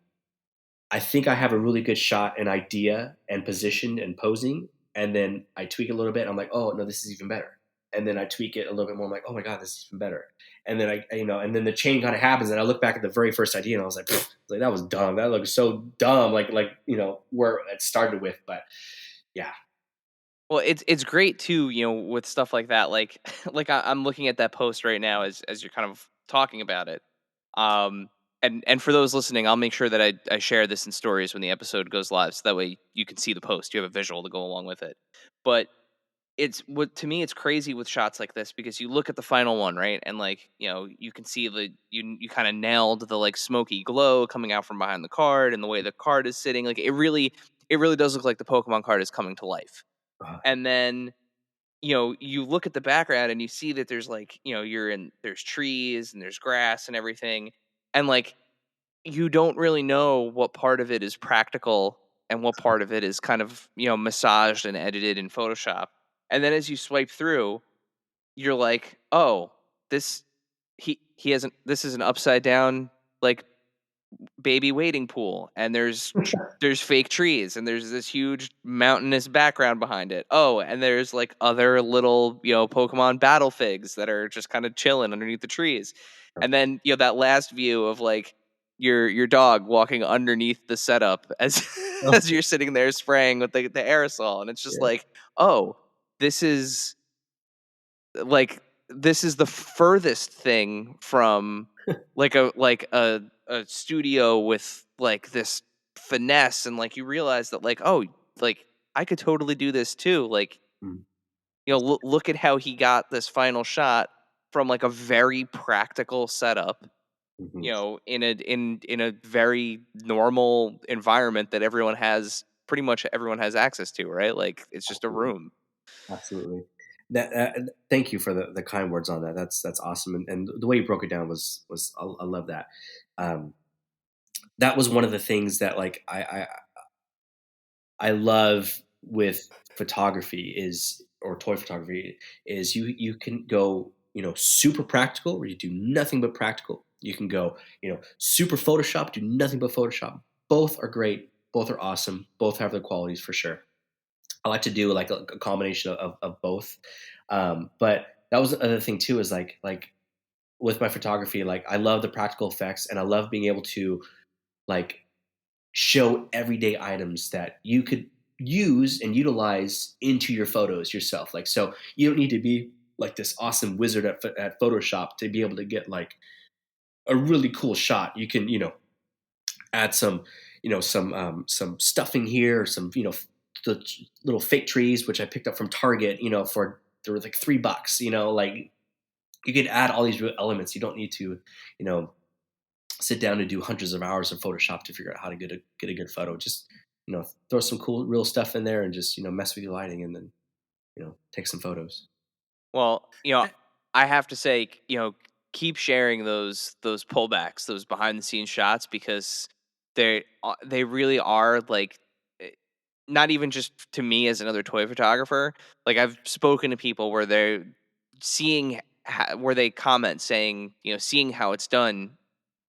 I think I have a really good shot and idea and position and posing, and then I tweak it a little bit. I'm like, oh no, this is even better. And then I tweak it a little bit more. I'm like, oh my god, this is even better. And then and then the chain kind of happens, and I look back at the very first idea, and I was like, like that was dumb. That looks so dumb. Like where it started with, but yeah. Well, it's great too, with stuff like that. Like I'm looking at that post right now as you're kind of talking about it. Um, and for those listening, I'll make sure that I share this in stories when the episode goes live, so that way you can see the post. You have a visual to go along with it. But to me, it's crazy with shots like this because you look at the final one, right, and like you can see you kind of nailed the like smoky glow coming out from behind the card and the way the card is sitting. Like it really does look like the Pokemon card is coming to life. Uh, And then you look at the background and you see that there's like there's trees and there's grass and everything, and like you don't really know what part of it is practical and what part of it is kind of massaged and edited in Photoshop. And then as you swipe through, you're like, oh, this he hasn't this is an upside down like baby wading pool, and there's fake trees, and there's this huge mountainous background behind it. Oh, and there's like other little Pokemon battle figs that are just kind of chilling underneath the trees. And then that last view of like your dog walking underneath the setup as oh, as you're sitting there spraying with the aerosol, and it's just yeah. like, oh, this is like this is the furthest thing from like a studio with like this finesse, and like you realize that like, oh, like I could totally do this too. Like Mm, look at how he got this final shot from like a very practical setup, mhm. in a very normal environment that pretty much everyone has access to, right? Like it's just a Absolutely. room. Absolutely. Thank you for the kind words on that. That's awesome, and the way you broke it down was I love that. Um, that was one of the things that like I love with photography is or toy photography is you can go super practical where you do nothing but practical. You can go super Photoshop, do nothing but Photoshop. Both are great. Both are awesome. Both have their qualities for sure. I like to do like a combination of both. But that was the other thing too is like with my photography, like I love the practical effects and I love being able to like show everyday items that you could use and utilize into your photos yourself. Like, so you don't need to be like this awesome wizard at Photoshop to be able to get like a really cool shot. You can, add some, some stuffing here, or some, the little fake trees, which I picked up from Target, there was like $3, like you could add all these real elements. You don't need to, you know, sit down and do hundreds of hours of Photoshop to figure out how to get a good photo. Just throw some cool real stuff in there and just mess with your lighting and then take some photos. Well, Uh, I have to say, keep sharing those pullbacks, those behind the scenes shots, because they really are like, eh, not even just to me as another toy photographer. Like I've spoken to people where they're where they comment saying, seeing how it's done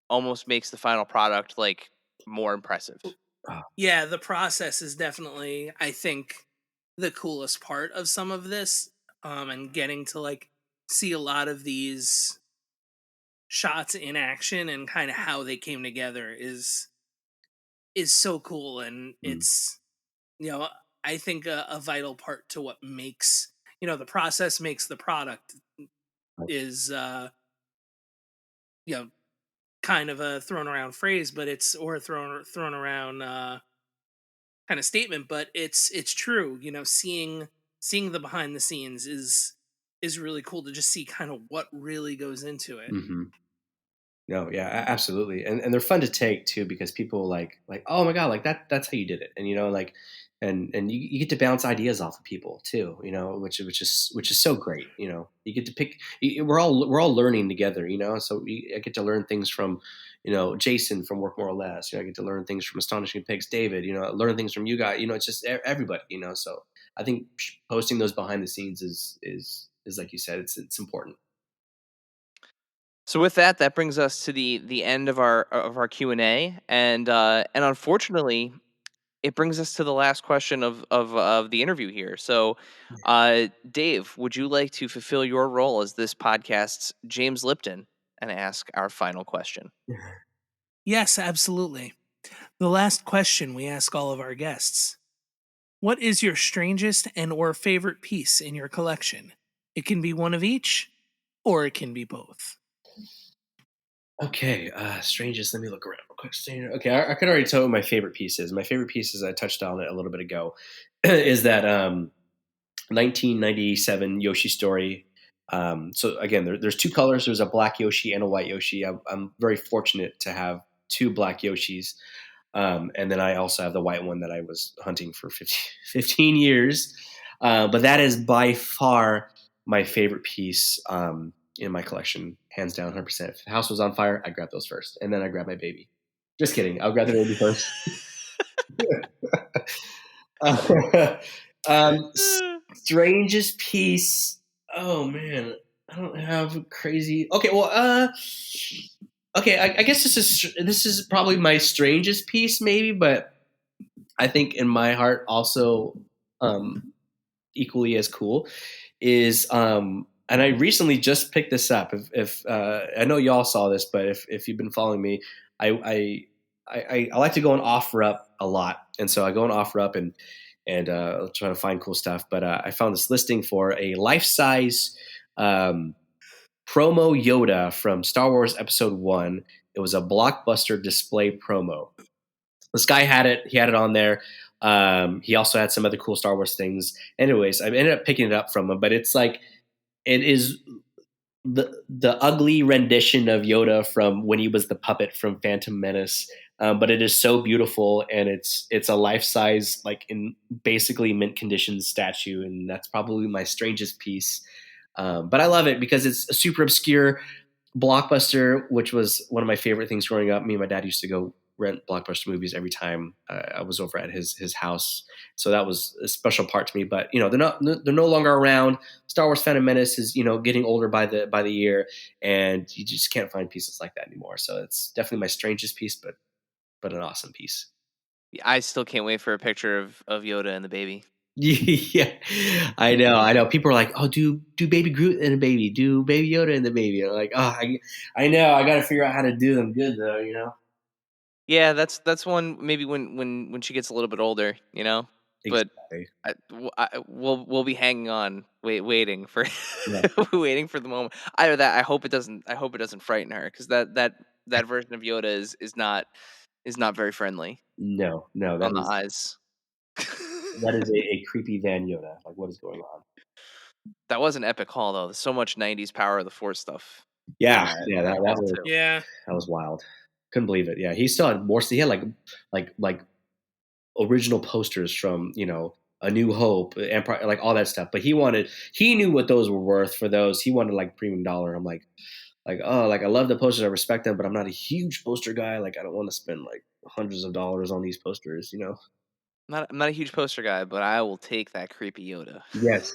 almost makes the final product like more impressive. Oh, Yeah, the process is definitely, I think, the coolest part of some of this. And getting to like see a lot of these shots in action and kind of how they came together is so cool, and mm, it's you know I think a vital part to what makes the process makes the product right. is you know kind of a thrown around phrase, but it's or a thrown around kind of statement, but it's true. Seeing the behind the scenes is really cool to just see kind of what really goes into it. Hmm. No, yeah, absolutely, and they're fun to take too because people like oh my god, like that's how you did it, and like and you get to bounce ideas off of people too, which is so great. You get to pick. We're all learning together, So I get to learn things from, Jason from Work More or Less. I get to learn things from Astonishing Pigs, David. Learn things from you guys. It's just everybody. So I think posting those behind the scenes is like you said, it's important. So with that, that brings us to the end of our Q&A, and unfortunately, it brings us to the last question of the interview here. So, Dave, would you like to fulfill your role as this podcast's James Lipton and ask our final question? Yes, absolutely. The last question we ask all of our guests. What is your strangest and or favorite piece in your collection? It can be one of each, or it can be both. Okay, strangest. Let me look around real quick. Okay, I could already tell what my favorite piece is. My favorite piece, I touched on it a little bit ago, is that 1997 Yoshi story. So again, there's two colors. There's a black Yoshi and a white Yoshi. I'm very fortunate to have two black Yoshis. And then I also have the white one that I was hunting for 15 years. But that is by far my favorite piece in my collection, hands down, 100%. If the house was on fire, I'd grab those first. And then I'd grab my baby. Just kidding. I'll grab the baby first. Strangest piece. Oh man, I don't have crazy. Okay, well, okay. I guess this is probably my strangest piece, maybe, but I think in my heart also equally as cool is and I recently just picked this up. If I know y'all saw this, but if you've been following me, I like to go on OfferUp a lot, and so I go on OfferUp and try to find cool stuff. But I found this listing for a life size promo Yoda from Star Wars Episode 1. It was a blockbuster display promo. This guy had it. He had it on there. He also had some other cool Star Wars things. Anyways, I ended up picking it up from him, but it's like it is the ugly rendition of Yoda from when he was the puppet from Phantom Menace. But it is so beautiful, and it's a life size, like in basically mint condition statue, and that's probably my strangest piece. But I love it because it's a super obscure Blockbuster, which was one of my favorite things growing up. Me and my dad used to go rent Blockbuster movies every time I was over at his house. So that was a special part to me. But they're no longer around. Star Wars Phantom Menace is getting older by the year, and you just can't find pieces like that anymore. So it's definitely my strangest piece, but an awesome piece. I still can't wait for a picture of Yoda and the baby. Yeah, I know. People are like, "Oh, do Baby Groot and a baby, do Baby Yoda and the baby." And I'm like, "Oh, I know. I got to figure out how to do them good, though." Yeah, that's one maybe when she gets a little bit older, But Exactly. we'll be hanging on, waiting for Yeah. waiting for the moment. Either that, I hope it doesn't frighten her, because that version of Yoda is not very friendly No, that on the is eyes. a creepy Van Yoda. Like, what is going on? That was an epic haul, though. There's so much '90s Power of the Force stuff in Yeah, that yeah. in that haul too. Yeah. That was wild. Couldn't believe it. Yeah, he still had more. He had like original posters from A New Hope, Empire, like all that stuff. But he knew what those were worth for those. He wanted like premium dollar. I'm like, oh, like I love the posters, I respect them, but I'm not a huge poster guy. Like I don't want to spend like hundreds of dollars on these posters. I'm not a huge poster guy, but I will take that creepy Yoda. Yes,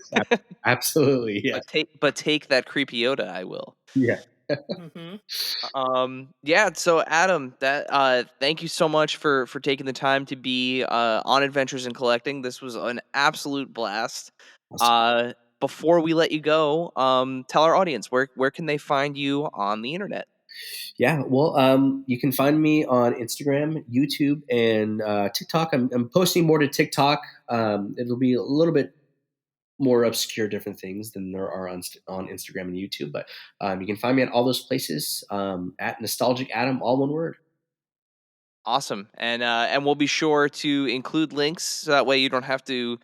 absolutely. Yes. But take that creepy Yoda, I will. Yeah. Mm-hmm. Yeah, so Adam, thank you so much for taking the time to be on Adventures in Collecting. This was an absolute blast. Before we let you go, tell our audience where can they find you on the internet? Yeah, well, you can find me on Instagram, YouTube, and TikTok. I'm posting more to TikTok. It'll be a little bit more obscure, different things than there are on Instagram and YouTube. But you can find me at all those places at Nostalgic Adam, all one word. Awesome, and we'll be sure to include links so that way you don't have to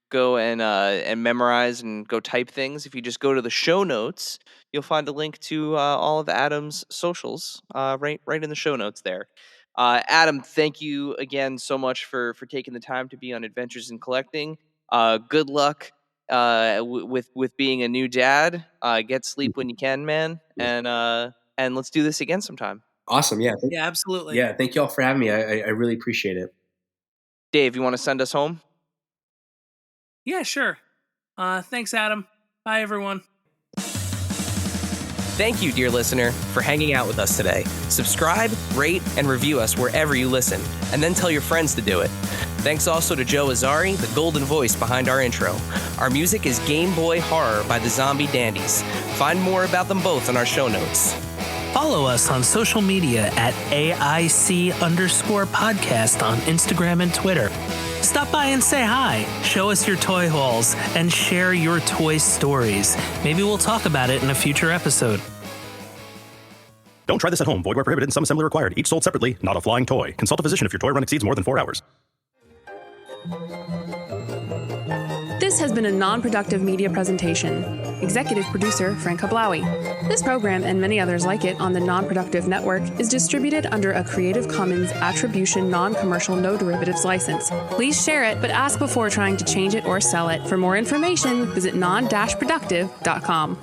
go and memorize and go type things. If you just go to the show notes, you'll find a link to all of Adam's socials right in the show notes there. Adam, thank you again so much for taking the time to be on Adventures in Collecting. Good luck with being a new dad. Get sleep when you can, man, and let's do this again sometime. Awesome. Yeah. Yeah, absolutely. Yeah. Thank you all for having me. I really appreciate it. Dave, you want to send us home? Yeah, sure. Thanks, Adam. Bye, everyone. Thank you, dear listener, for hanging out with us today. Subscribe, rate, and review us wherever you listen, and then tell your friends to do it. Thanks also to Joe Azari, the golden voice behind our intro. Our music is Game Boy Horror by the Zombie Dandies. Find more about them both on our show notes. Follow us on social media at AIC_podcast on Instagram and Twitter. Stop by and say hi, show us your toy hauls, and share your toy stories. Maybe we'll talk about it in a future episode. Don't try this at home. Void where prohibited and some assembly required. Each sold separately, not a flying toy. Consult a physician if your toy run exceeds more than 4 hours. This has been a non-productive media presentation. Executive producer Frank Hablawi. This program and many others like it on the Non-Productive Network is distributed under a Creative Commons Attribution Non-Commercial No Derivatives license. Please share it, but ask before trying to change it or sell it. For more information, visit non-productive.com.